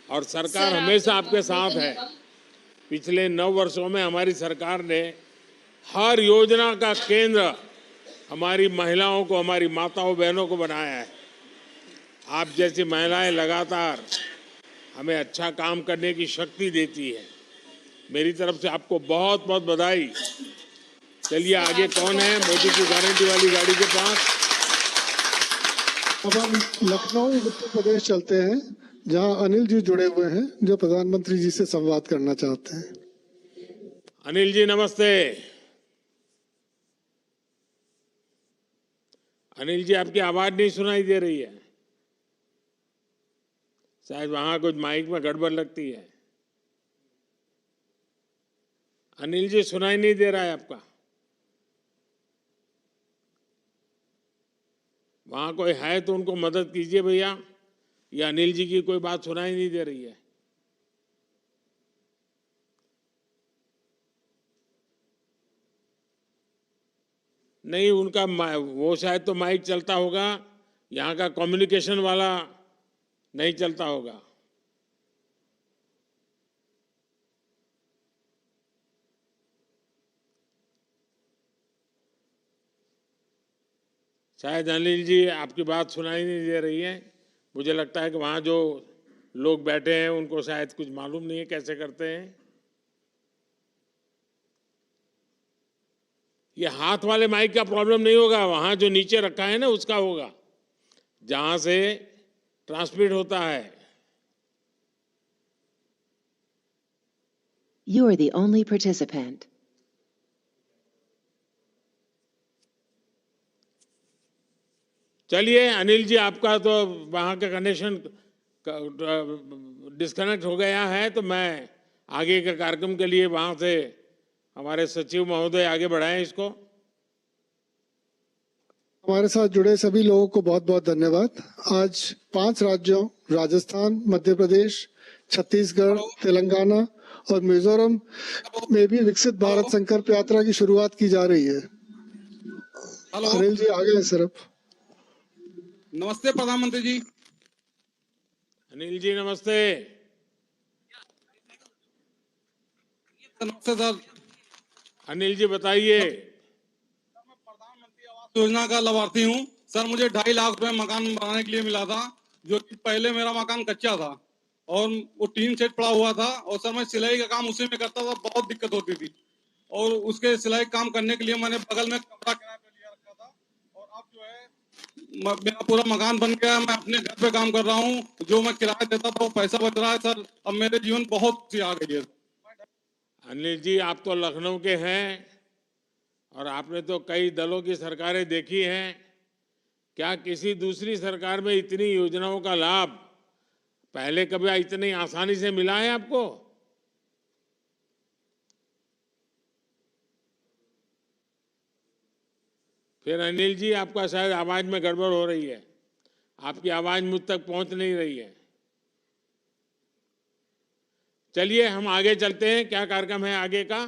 और सरकार सर, हमेशा आपका आपके बहुत साथ बहुत है। धन्यवाद। पिछले 9 वर्षों में हमारी सरकार ने हर योजना का केंद्र हमारी महिलाओं को, हमारी माताओं बहनों को बनाया है। आप जैसी महिलाएं लगातार हमें अच्छा काम करने की शक्ति देती है। मेरी तरफ से आपको बहुत बहुत बधाई। चलिए सर, आगे आपका कौन बहुत है बहुत मोदी की धन्यवाद। गारंटी वाली गाड़ी के पास? अब हम लखनऊ उत्तर प्रदेश चलते हैं, जहां अनिल जी जुड़े हुए हैं जो प्रधानमंत्री जी से संवाद करना चाहते हैं। अनिल जी नमस्ते। अनिल जी आपकी आवाज नहीं सुनाई दे रही है, शायद वहां कुछ माइक में गड़बड़ लगती है। अनिल जी सुनाई नहीं दे रहा है आपका। वहां कोई है तो उनको मदद कीजिए भैया, ये अनिल जी की कोई बात सुनाई नहीं दे रही है। नहीं उनका वो शायद तो माइक चलता होगा, यहाँ का कम्युनिकेशन वाला नहीं चलता होगा। शायद अनिल जी आपकी बात सुनाई नहीं दे रही है। मुझे लगता है कि वहाँ जो लोग बैठे हैं उनको शायद कुछ मालूम नहीं है कैसे करते हैं। ये हाथ वाले माइक का प्रॉब्लम नहीं होगा, वहाँ जो नीचे रखा है ना उसका होगा, जहाँ से ट्रांसमिट होता है। You are the only participant. चलिए अनिल जी आपका तो वहाँ का कनेक्शन डिस्कनेक्ट हो गया है, तो मैं आगे के कार्यक्रम के लिए वहाँ से हमारे सचिव महोदय आगे बढ़ाएं इसको। हमारे साथ जुड़े सभी लोगों को बहुत बहुत धन्यवाद। आज 5 राज्यों राजस्थान, मध्य प्रदेश, छत्तीसगढ़, तेलंगाना और मिजोरम में भी विकसित भारत संकल्प यात्रा की शुरुआत की जा रही है। अनिल जी आ गए सिर्फ। नमस्ते प्रधानमंत्री जी। अनिल जी नमस्ते। नमस्ते सर। अनिल जी बताइए। योजना का लाभार्थी हूँ सर। मुझे 2.5 लाख रुपए मकान बनाने के लिए मिला था, जो कि पहले मेरा मकान कच्चा था और वो टीन सेट पड़ा हुआ था, और सर मैं सिलाई का काम उसी में करता था, बहुत दिक्कत होती थी, और उसके सिलाई काम करने के लिए मैंने बगल में कमरा किराए पे लिया रखा था, और अब जो है मेरा पूरा मकान बन गया। मैं अपने घर पे काम कर रहा हूँ, जो मैं किराया देता था वो पैसा बच रहा है सर। अब मेरे जीवन बहुत सी आ गई है। अनिल जी आप तो लखनऊ के हैं और आपने तो कई दलों की सरकारें देखी हैं। क्या किसी दूसरी सरकार में इतनी योजनाओं का लाभ पहले कभी इतनी आसानी से मिला है आपको? फिर अनिल जी आपका शायद आवाज में गड़बड़ हो रही है, आपकी आवाज मुझ तक पहुंच नहीं रही है। चलिए हम आगे चलते हैं, क्या कार्यक्रम है आगे का?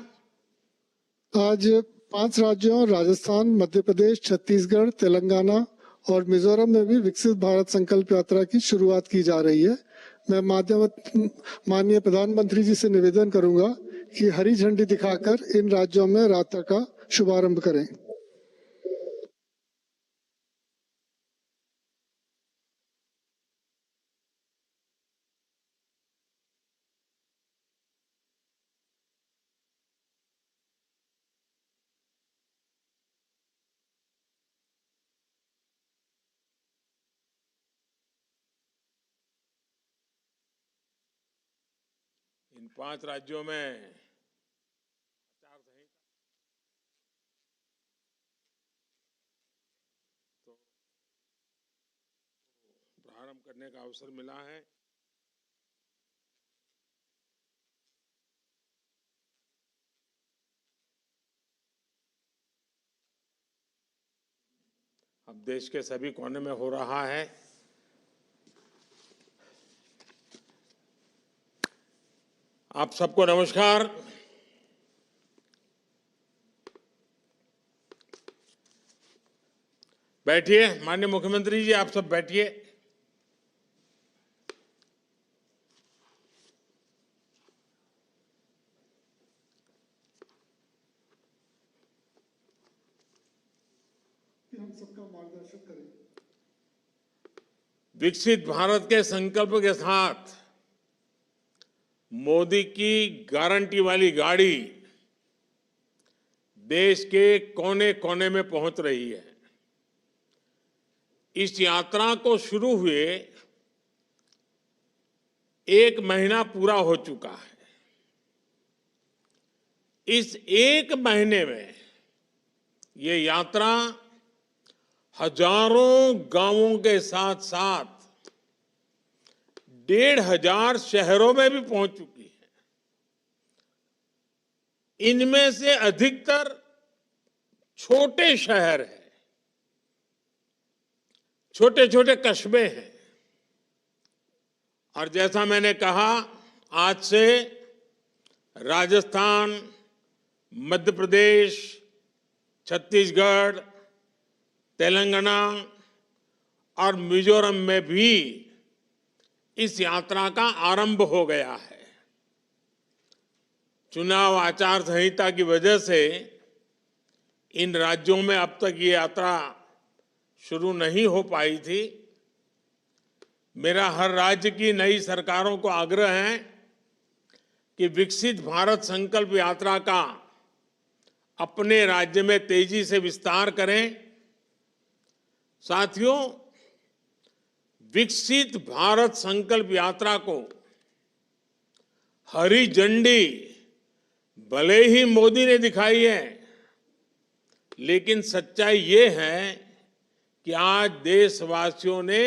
आज 5 राज्यों राजस्थान, मध्य प्रदेश, छत्तीसगढ़, तेलंगाना और मिजोरम में भी विकसित भारत संकल्प यात्रा की शुरुआत की जा रही है। मैं माननीय प्रधानमंत्री जी से निवेदन करूंगा कि हरी झंडी दिखाकर इन राज्यों में यात्रा का शुभारंभ करें। इन 5 राज्यों में शुभारंभ करने का अवसर मिला है। अब देश के सभी कोने में हो रहा है। आप सबको नमस्कार। बैठिए। माननीय मुख्यमंत्री जी, आप सब बैठिए। हम सबका मार्गदर्शन करें। विकसित भारत के संकल्प के साथ मोदी की गारंटी वाली गाड़ी देश के कोने कोने में पहुंच रही है। इस यात्रा को शुरू हुए 1 महीना पूरा हो चुका है। इस 1 महीने में ये यात्रा हजारों गांवों के साथ साथ 1,500 शहरों में भी पहुंच चुकी है। इनमें से अधिकतर छोटे शहर हैं, छोटे छोटे कस्बे हैं। और जैसा मैंने कहा, आज से राजस्थान, मध्य प्रदेश, छत्तीसगढ़, तेलंगाना और मिजोरम में भी इस यात्रा का आरंभ हो गया है। चुनाव आचार संहिता की वजह से इन राज्यों में अब तक ये यात्रा शुरू नहीं हो पाई थी। मेरा हर राज्य की नई सरकारों को आग्रह है कि विकसित भारत संकल्प यात्रा का अपने राज्य में तेजी से विस्तार करें। साथियों, विकसित भारत संकल्प यात्रा को हरी झंडी भले ही मोदी ने दिखाई है, लेकिन सच्चाई ये है कि आज देशवासियों ने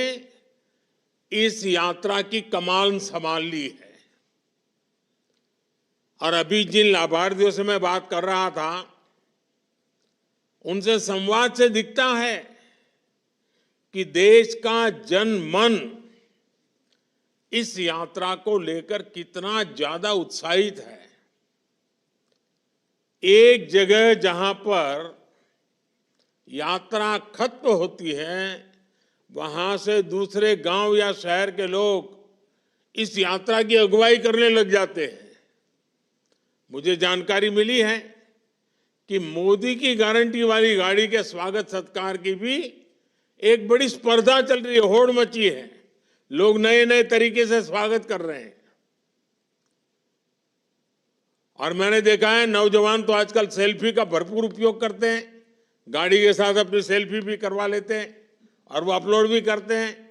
इस यात्रा की कमान संभाल ली है। और अभी जिन लाभार्थियों से मैं बात कर रहा था, उनसे संवाद से दिखता है कि देश का जन मन इस यात्रा को लेकर कितना ज्यादा उत्साहित है। एक जगह जहां पर यात्रा खत्म होती है, वहां से दूसरे गांव या शहर के लोग इस यात्रा की अगुवाई करने लग जाते हैं। मुझे जानकारी मिली है कि मोदी की गारंटी वाली गाड़ी के स्वागत सत्कार की भी एक बड़ी स्पर्धा चल रही है, होड़ मची है। लोग नए नए तरीके से स्वागत कर रहे हैं। और मैंने देखा है, नौजवान तो आजकल सेल्फी का भरपूर उपयोग करते हैं। गाड़ी के साथ अपनी सेल्फी भी करवा लेते हैं और वो अपलोड भी करते हैं।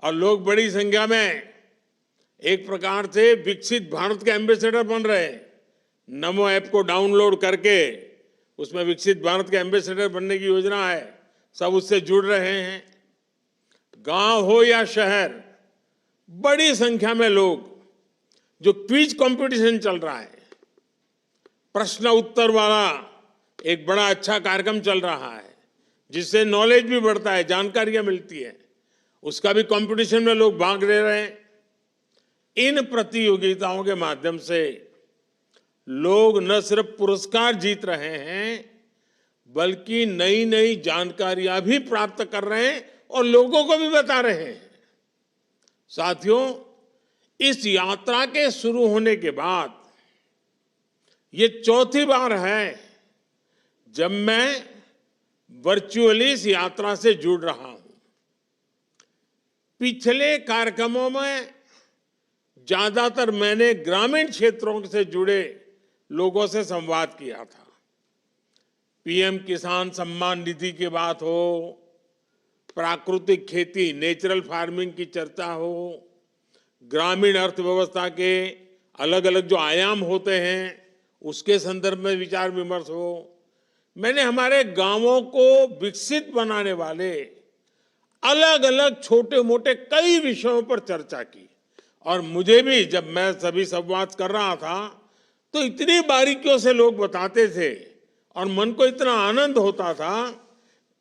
और लोग बड़ी संख्या में एक प्रकार से विकसित भारत के एम्बेसडर बन रहे हैं। नमो ऐप को डाउनलोड करके उसमें विकसित भारत के एम्बेसडर बनने की योजना है। सब उससे जुड़ रहे हैं। गांव हो या शहर, बड़ी संख्या में लोग, जो क्विज कंपटीशन चल रहा है, प्रश्न उत्तर वाला एक बड़ा अच्छा कार्यक्रम चल रहा है, जिससे नॉलेज भी बढ़ता है, जानकारियां मिलती है, उसका भी कंपटीशन में लोग भाग ले रहे हैं। इन प्रतियोगिताओं के माध्यम से लोग न सिर्फ पुरस्कार जीत रहे हैं, बल्कि नई नई जानकारियां भी प्राप्त कर रहे हैं और लोगों को भी बता रहे हैं। साथियों, इस यात्रा के शुरू होने के बाद ये चौथी बार है जब मैं वर्चुअली इस यात्रा से जुड़ रहा हूं। पिछले कार्यक्रमों में ज्यादातर मैंने ग्रामीण क्षेत्रों से जुड़े लोगों से संवाद किया था। पीएम किसान सम्मान निधि की बात हो, प्राकृतिक खेती, नेचुरल फार्मिंग की चर्चा हो, ग्रामीण अर्थव्यवस्था के अलग अलग जो आयाम होते हैं उसके संदर्भ में विचार विमर्श हो। मैंने हमारे गांवों को विकसित बनाने वाले अलग अलग छोटे मोटे कई विषयों पर चर्चा की। और मुझे भी जब मैं सभी संवाद कर रहा था तो इतनी बारीकियों से लोग बताते थे और मन को इतना आनंद होता था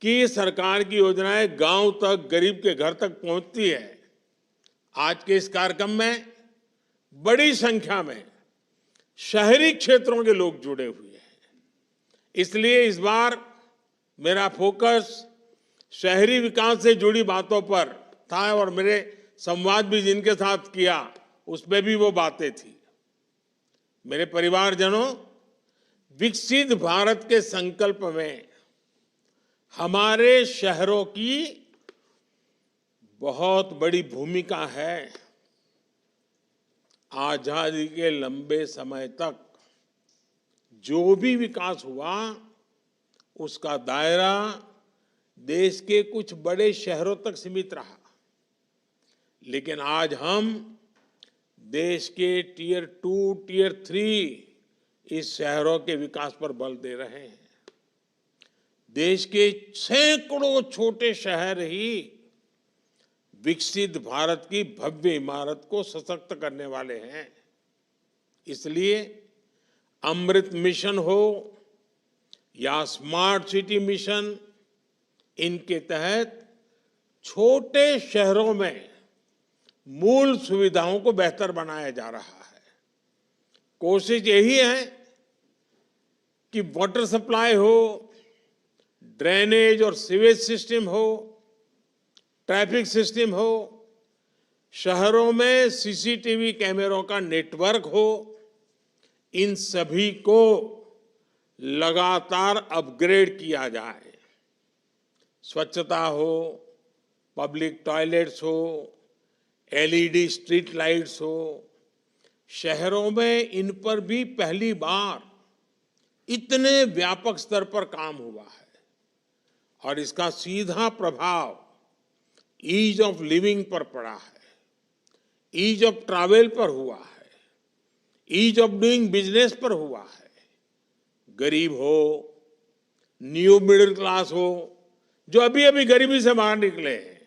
कि सरकार की योजनाएं गांव तक, गरीब के घर तक पहुंचती है। आज के इस कार्यक्रम में बड़ी संख्या में शहरी क्षेत्रों के लोग जुड़े हुए हैं, इसलिए इस बार मेरा फोकस शहरी विकास से जुड़ी बातों पर था और मेरे संवाद भी जिनके साथ किया उसमें भी वो बातें थी। मेरे परिवारजनों, विकसित भारत के संकल्प में हमारे शहरों की बहुत बड़ी भूमिका है। आजादी के लंबे समय तक जो भी विकास हुआ उसका दायरा देश के कुछ बड़े शहरों तक सीमित रहा, लेकिन आज हम देश के टियर 2, टियर 3 इस शहरों के विकास पर बल दे रहे हैं। देश के सैकड़ों छोटे शहर ही विकसित भारत की भव्य इमारत को सशक्त करने वाले हैं। इसलिए अमृत मिशन हो या स्मार्ट सिटी मिशन, इनके तहत छोटे शहरों में मूल सुविधाओं को बेहतर बनाया जा रहा है। कोशिश यही है कि वाटर सप्लाई हो, ड्रेनेज और सीवेज सिस्टम हो, ट्रैफिक सिस्टम हो, शहरों में सीसीटीवी कैमरों का नेटवर्क हो, इन सभी को लगातार अपग्रेड किया जाए। स्वच्छता हो, पब्लिक टॉयलेट्स हो, एलईडी स्ट्रीट लाइट्स हो, शहरों में इन पर भी पहली बार इतने व्यापक स्तर पर काम हुआ है और इसका सीधा प्रभाव ईज ऑफ लिविंग पर पड़ा है, ईज ऑफ ट्रैवल पर हुआ है, ईज ऑफ डूइंग बिजनेस पर हुआ है। गरीब हो, न्यू मिडिल क्लास हो, जो अभी अभी गरीबी से बाहर निकले हैं,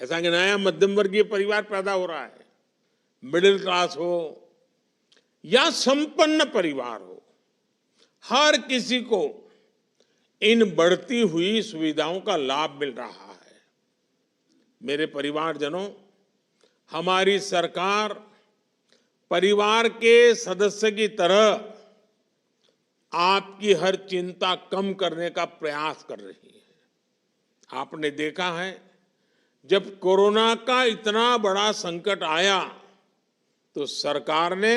ऐसा कि नया मध्यम वर्गीय परिवार पैदा हो रहा है, मिडिल क्लास हो या संपन्न परिवार हो, हर किसी को इन बढ़ती हुई सुविधाओं का लाभ मिल रहा है। मेरे परिवारजनों, हमारी सरकार परिवार के सदस्य की तरह आपकी हर चिंता कम करने का प्रयास कर रही है। आपने देखा है, जब कोरोना का इतना बड़ा संकट आया तो सरकार ने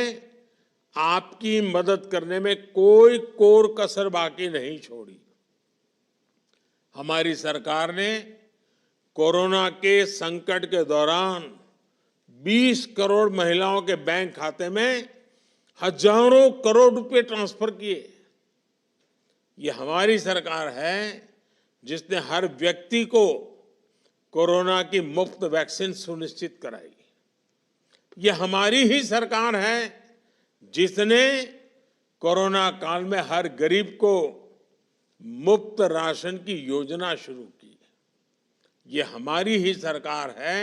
आपकी मदद करने में कोई कोर कसर बाकी नहीं छोड़ी। हमारी सरकार ने कोरोना के संकट के दौरान 20 करोड़ महिलाओं के बैंक खाते में हजारों करोड़ रुपए ट्रांसफर किए। ये हमारी सरकार है जिसने हर व्यक्ति को कोरोना की मुफ्त वैक्सीन सुनिश्चित कराई। ये हमारी ही सरकार है जिसने कोरोना काल में हर गरीब को मुफ्त राशन की योजना शुरू की। ये हमारी ही सरकार है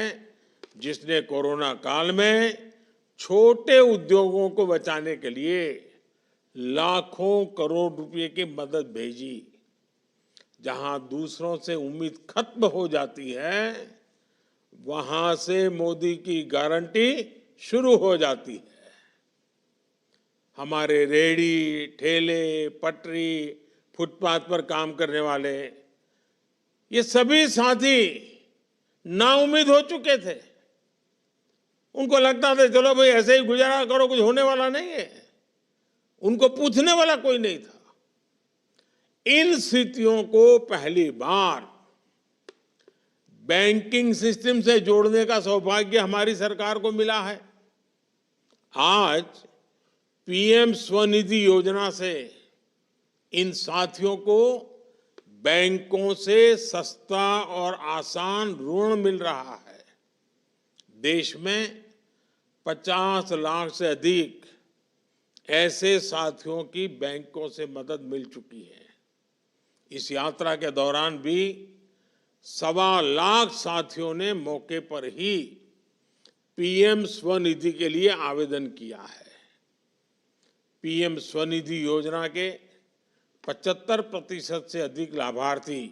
जिसने कोरोना काल में छोटे उद्योगों को बचाने के लिए लाखों करोड़ रुपए की मदद भेजी। जहां दूसरों से उम्मीद खत्म हो जाती है, वहां से मोदी की गारंटी शुरू हो जाती है। हमारे रेहड़ी, ठेले, पटरी, फुटपाथ पर काम करने वाले, ये सभी साथी नाउम्मीद हो चुके थे। उनको लगता था चलो भाई ऐसे ही गुजारा करो, कुछ होने वाला नहीं है। उनको पूछने वाला कोई नहीं था। इन स्थितियों को पहली बार बैंकिंग सिस्टम से जोड़ने का सौभाग्य हमारी सरकार को मिला है। आज पीएम स्वनिधि योजना से इन साथियों को बैंकों से सस्ता और आसान ऋण मिल रहा है। देश में 50 लाख से अधिक ऐसे साथियों की बैंकों से मदद मिल चुकी है। इस यात्रा के दौरान भी 1.25 लाख साथियों ने मौके पर ही पीएम स्वनिधि के लिए आवेदन किया है। पीएम स्वनिधि योजना के 75% से अधिक लाभार्थी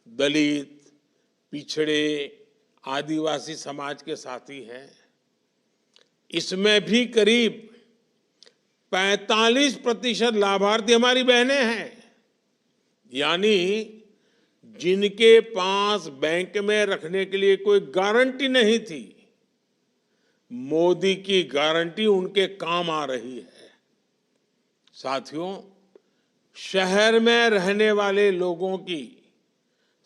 दलित, पिछड़े, आदिवासी समाज के साथी हैं। इसमें भी करीब 45% लाभार्थी हमारी बहनें हैं, यानी जिनके पास बैंक में रखने के लिए कोई गारंटी नहीं थी, मोदी की गारंटी उनके काम आ रही है। साथियों, शहर में रहने वाले लोगों की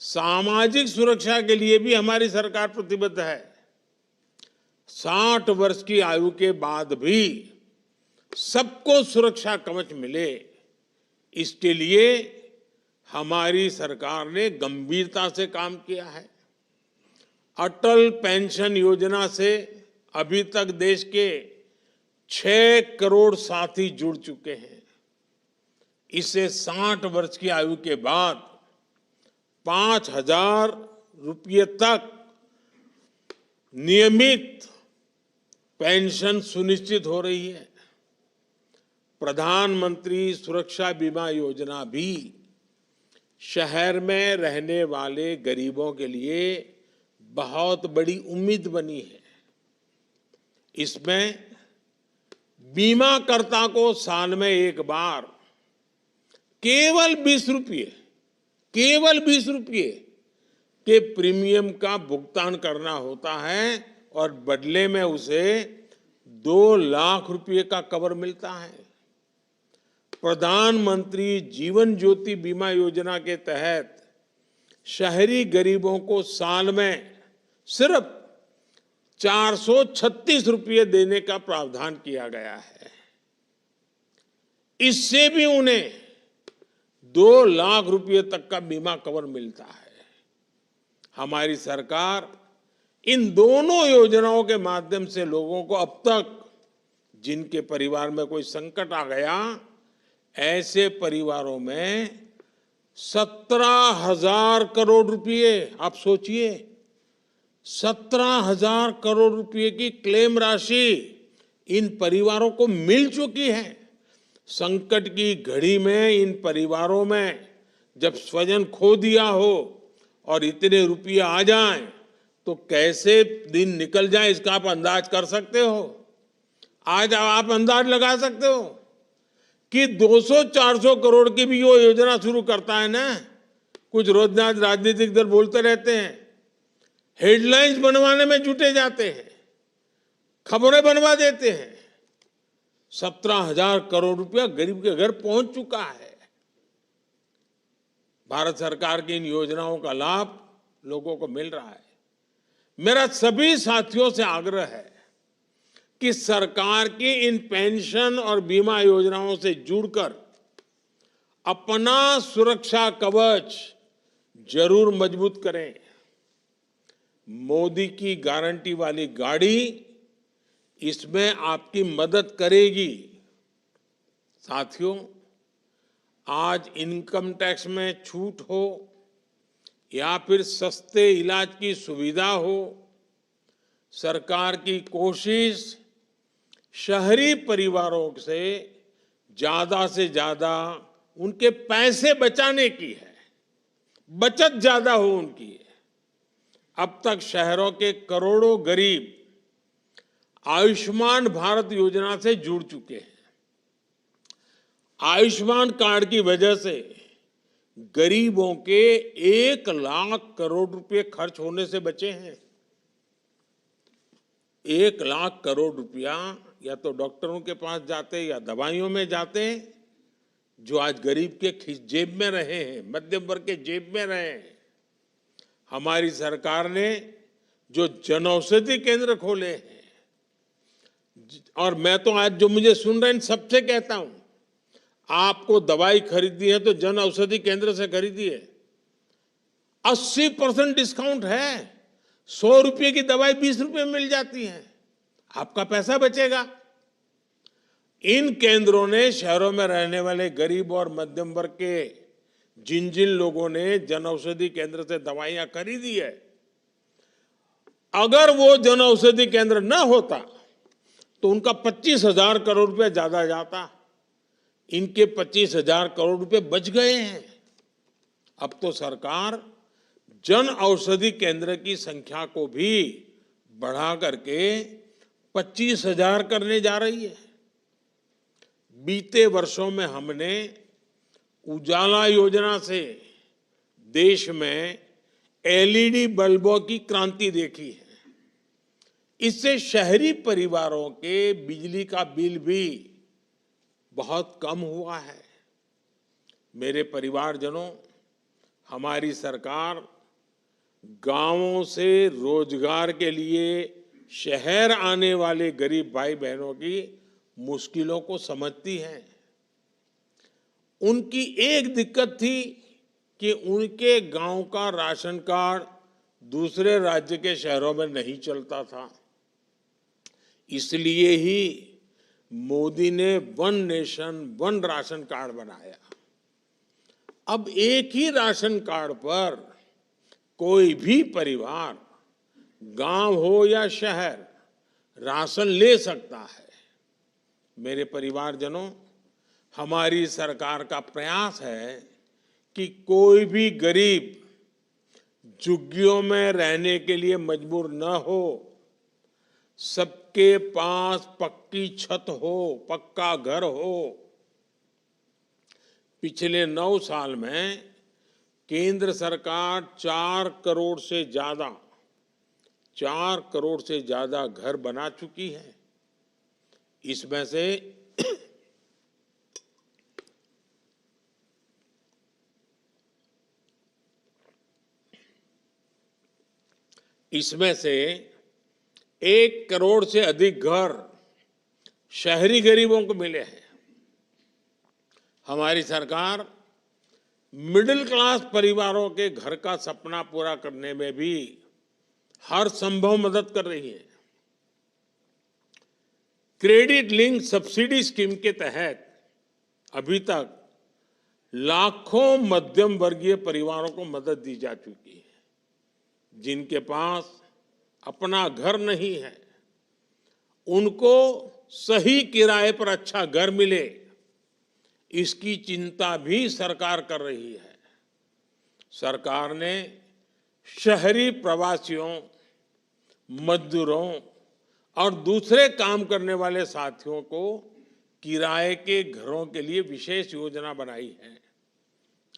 सामाजिक सुरक्षा के लिए भी हमारी सरकार प्रतिबद्ध है। 60 वर्ष की आयु के बाद भी सबको सुरक्षा कवच मिले, इसके लिए हमारी सरकार ने गंभीरता से काम किया है। अटल पेंशन योजना से अभी तक देश के 6 करोड़ साथी जुड़ चुके हैं। इससे 60 वर्ष की आयु के बाद 5,000 रुपये तक नियमित पेंशन सुनिश्चित हो रही है। प्रधानमंत्री सुरक्षा बीमा योजना भी शहर में रहने वाले गरीबों के लिए बहुत बड़ी उम्मीद बनी है। इसमें बीमाकर्ता को साल में एक बार केवल 20 रुपये के प्रीमियम का भुगतान करना होता है और बदले में उसे 2 लाख रुपए का कवर मिलता है। प्रधानमंत्री जीवन ज्योति बीमा योजना के तहत शहरी गरीबों को साल में सिर्फ 436 रुपये देने का प्रावधान किया गया है। इससे भी उन्हें 2 लाख रुपये तक का बीमा कवर मिलता है। हमारी सरकार इन दोनों योजनाओं के माध्यम से लोगों को अब तक जिनके परिवार में कोई संकट आ गया, ऐसे परिवारों में 17,000 करोड़ रुपए, आप सोचिए 17,000 करोड़ रुपए की क्लेम राशि इन परिवारों को मिल चुकी है। संकट की घड़ी में इन परिवारों में जब स्वजन खो दिया हो और इतने रुपये आ जाएं तो कैसे दिन निकल जाए इसका आप अंदाज कर सकते हो। आज आप अंदाज लगा सकते हो कि 200-400 करोड़ की भी वो योजना शुरू करता है ना, कुछ रोजनाथ राजनीतिक दल बोलते रहते हैं, हेडलाइंस बनवाने में जुटे जाते हैं, खबरें बनवा देते हैं। 17,000 करोड़ रुपया गरीब के घर पहुंच चुका है। भारत सरकार की इन योजनाओं का लाभ लोगों को मिल रहा है। मेरा सभी साथियों से आग्रह है कि सरकार की इन पेंशन और बीमा योजनाओं से जुड़कर अपना सुरक्षा कवच जरूर मजबूत करें। मोदी की गारंटी वाली गाड़ी इसमें आपकी मदद करेगी। साथियों, आज इनकम टैक्स में छूट हो या फिर सस्ते इलाज की सुविधा हो, सरकार की कोशिश शहरी परिवारों से ज्यादा उनके पैसे बचाने की है, बचत ज्यादा हो उनकी। अब तक शहरों के करोड़ों गरीब आयुष्मान भारत योजना से जुड़ चुके हैं। आयुष्मान कार्ड की वजह से गरीबों के 1 लाख करोड़ रुपए खर्च होने से बचे हैं। 1 लाख करोड़ रुपया या तो डॉक्टरों के पास जाते या दवाइयों में जाते, जो आज गरीब के जेब में रहे हैं, मध्यम वर्ग के जेब में रहे हैं। हमारी सरकार ने जो जनऔषधि केंद्र खोले हैं, और मैं तो आज जो मुझे सुन रहे हैं सबसे कहता हूं, आपको दवाई खरीदनी है तो जन औषधि केंद्र से खरीदिए। 80% डिस्काउंट है। 100 रुपये की दवाई 20 रुपये में मिल जाती है, आपका पैसा बचेगा। इन केंद्रों ने शहरों में रहने वाले गरीब और मध्यम वर्ग के जिन जिन लोगों ने जन औषधि केंद्र से दवाइयां खरीदी है, अगर वो जन औषधि केंद्र न होता तो उनका 25,000 करोड़ रुपए ज्यादा जाता। इनके 25,000 करोड़ रुपए बच गए हैं। अब तो सरकार जन औषधि केंद्र की संख्या को भी बढ़ा करके 25,000 करने जा रही है। बीते वर्षों में हमने उजाला योजना से देश में एलईडी बल्बों की क्रांति देखी है। इससे शहरी परिवारों के बिजली का बिल भी बहुत कम हुआ है। मेरे परिवारजनों, हमारी सरकार गांवों से रोजगार के लिए शहर आने वाले गरीब भाई बहनों की मुश्किलों को समझती है। उनकी एक दिक्कत थी कि उनके गांव का राशन कार्ड दूसरे राज्य के शहरों में नहीं चलता था। इसलिए ही मोदी ने one nation one ration card बनाया। अब एक ही राशन कार्ड पर कोई भी परिवार, गांव हो या शहर, राशन ले सकता है। मेरे परिवारजनों, हमारी सरकार का प्रयास है कि कोई भी गरीब झुग्गियों में रहने के लिए मजबूर न हो, सबके पास पक्की छत हो, पक्का घर हो। पिछले 9 साल में केंद्र सरकार 4 करोड़ से ज्यादा घर बना चुकी है। इसमें से इसमें से 1 करोड़ से अधिक घर शहरी गरीबों को मिले हैं। हमारी सरकार मिडिल क्लास परिवारों के घर का सपना पूरा करने में भी हर संभव मदद कर रही है। क्रेडिट लिंक सब्सिडी स्कीम के तहत अभी तक लाखों मध्यम वर्गीय परिवारों को मदद दी जा चुकी है। जिनके पास अपना घर नहीं है, उनको सही किराए पर अच्छा घर मिले, इसकी चिंता भी सरकार कर रही है। सरकार ने शहरी प्रवासियों, मजदूरों और दूसरे काम करने वाले साथियों को किराए के घरों के लिए विशेष योजना बनाई है।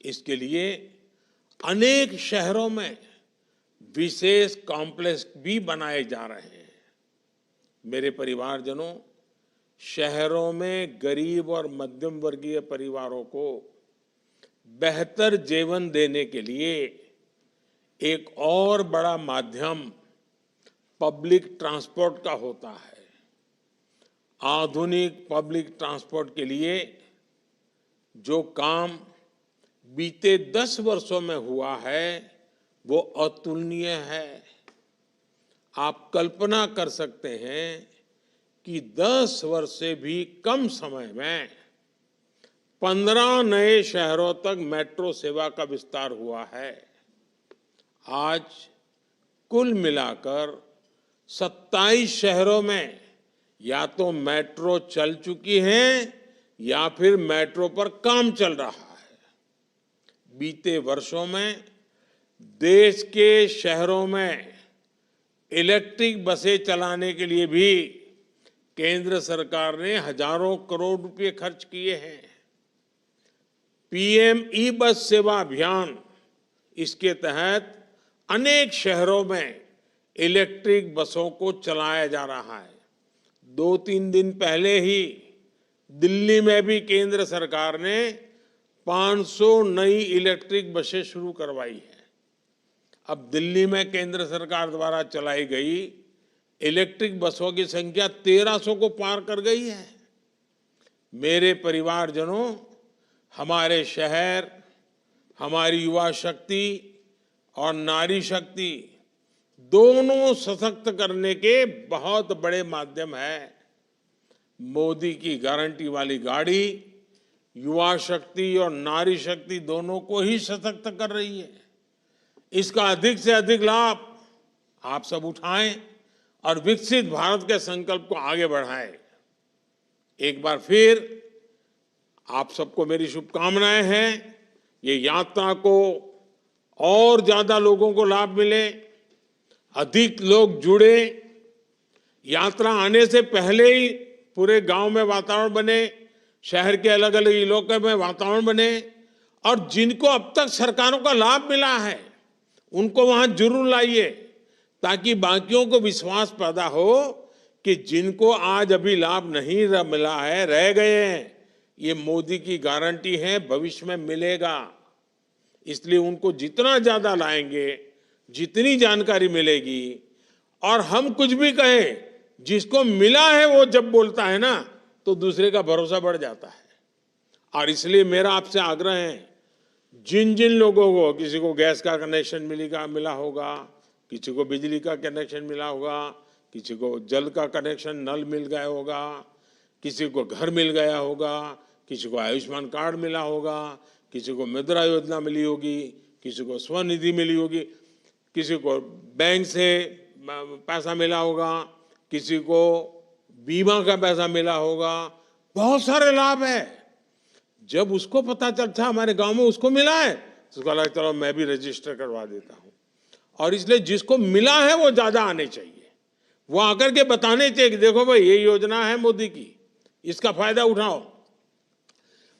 इसके लिए अनेक शहरों में विशेष कॉम्प्लेक्स भी बनाए जा रहे हैं। मेरे परिवारजनों, शहरों में गरीब और मध्यम वर्गीय परिवारों को बेहतर जीवन देने के लिए एक और बड़ा माध्यम पब्लिक ट्रांसपोर्ट का होता है। आधुनिक पब्लिक ट्रांसपोर्ट के लिए जो काम बीते 10 वर्षों में हुआ है वो अतुलनीय है। आप कल्पना कर सकते हैं कि 10 वर्ष से भी कम समय में 15 नए शहरों तक मेट्रो सेवा का विस्तार हुआ है। आज कुल मिलाकर 27 शहरों में या तो मेट्रो चल चुकी है या फिर मेट्रो पर काम चल रहा है। बीते वर्षों में देश के शहरों में इलेक्ट्रिक बसें चलाने के लिए भी केंद्र सरकार ने हजारों करोड़ रुपए खर्च किए हैं। पीएम ई बस सेवा अभियान, इसके तहत अनेक शहरों में इलेक्ट्रिक बसों को चलाया जा रहा है। 2-3 दिन पहले ही दिल्ली में भी केंद्र सरकार ने 500 नई इलेक्ट्रिक बसें शुरू करवाई है। अब दिल्ली में केंद्र सरकार द्वारा चलाई गई इलेक्ट्रिक बसों की संख्या 1300 को पार कर गई है। मेरे परिवारजनों, हमारे शहर, हमारी युवा शक्ति और नारी शक्ति दोनों सशक्त करने के बहुत बड़े माध्यम है। मोदी की गारंटी वाली गाड़ी युवा शक्ति और नारी शक्ति दोनों को ही सशक्त कर रही है। इसका अधिक से अधिक लाभ आप सब उठाएं और विकसित भारत के संकल्प को आगे बढ़ाएं। एक बार फिर आप सबको मेरी शुभकामनाएं हैं। ये यात्रा को और ज्यादा लोगों को लाभ मिले, अधिक लोग जुड़े, यात्रा आने से पहले ही पूरे गांव में वातावरण बने, शहर के अलग अलग इलाकों में वातावरण बने, और जिनको अब तक सरकारों का लाभ मिला है उनको वहां जरूर लाइए, ताकि बाकियों को विश्वास पैदा हो कि जिनको आज अभी लाभ नहीं मिला है, रह गए हैं, ये मोदी की गारंटी है भविष्य में मिलेगा। इसलिए उनको जितना ज्यादा लाएंगे, जितनी जानकारी मिलेगी, और हम कुछ भी कहें, जिसको मिला है वो जब बोलता है ना तो दूसरे का भरोसा बढ़ जाता है। और इसलिए मेरा आपसे आग्रह है, जिन जिन लोगों को, किसी को गैस का कनेक्शन मिला होगा, किसी को बिजली का कनेक्शन मिला होगा, किसी को जल का कनेक्शन नल मिल गया होगा, किसी को घर मिल गया होगा, किसी को आयुष्मान कार्ड मिला होगा, किसी को मुद्रा योजना मिली होगी, किसी को स्वनिधि मिली होगी, किसी को बैंक से पैसा मिला होगा, किसी को बीमा का पैसा मिला होगा, बहुत सारे लाभ है। जब उसको पता चलता हमारे गांव में उसको मिला है तो उसको लगा चलो मैं भी रजिस्टर करवा देता हूं। और इसलिए जिसको मिला है वो ज्यादा आने चाहिए, वो आकर के बताने चाहिए कि देखो भाई ये योजना है मोदी की, इसका फायदा उठाओ।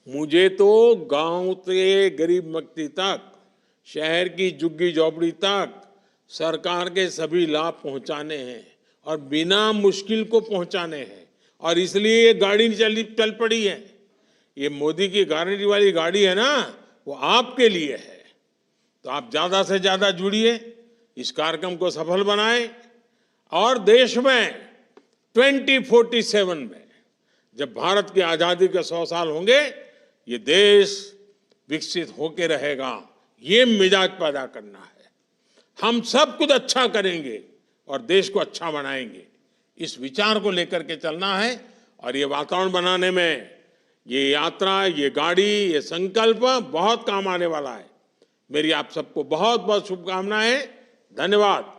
मुझे तो गांव से गरीब व्यक्ति तक, शहर की झुग्गी झोपड़ी तक सरकार के सभी लाभ पहुंचाने हैं और बिना मुश्किल को पहुंचाने हैं। और इसलिए ये गाड़ी चल पड़ी है। ये मोदी की गारंटी वाली गाड़ी है ना, वो आपके लिए है। तो आप ज्यादा से ज्यादा जुड़िए, इस कार्यक्रम को सफल बनाएं, और देश में 2047 में जब भारत की आजादी के 100 साल होंगे, ये देश विकसित होके रहेगा। ये मिजाज पैदा करना है। हम सब कुछ अच्छा करेंगे और देश को अच्छा बनाएंगे, इस विचार को लेकर के चलना है। और ये वातावरण बनाने में ये यात्रा, ये गाड़ी, ये संकल्प बहुत काम आने वाला है। मेरी आप सबको बहुत बहुत शुभकामनाएं। धन्यवाद।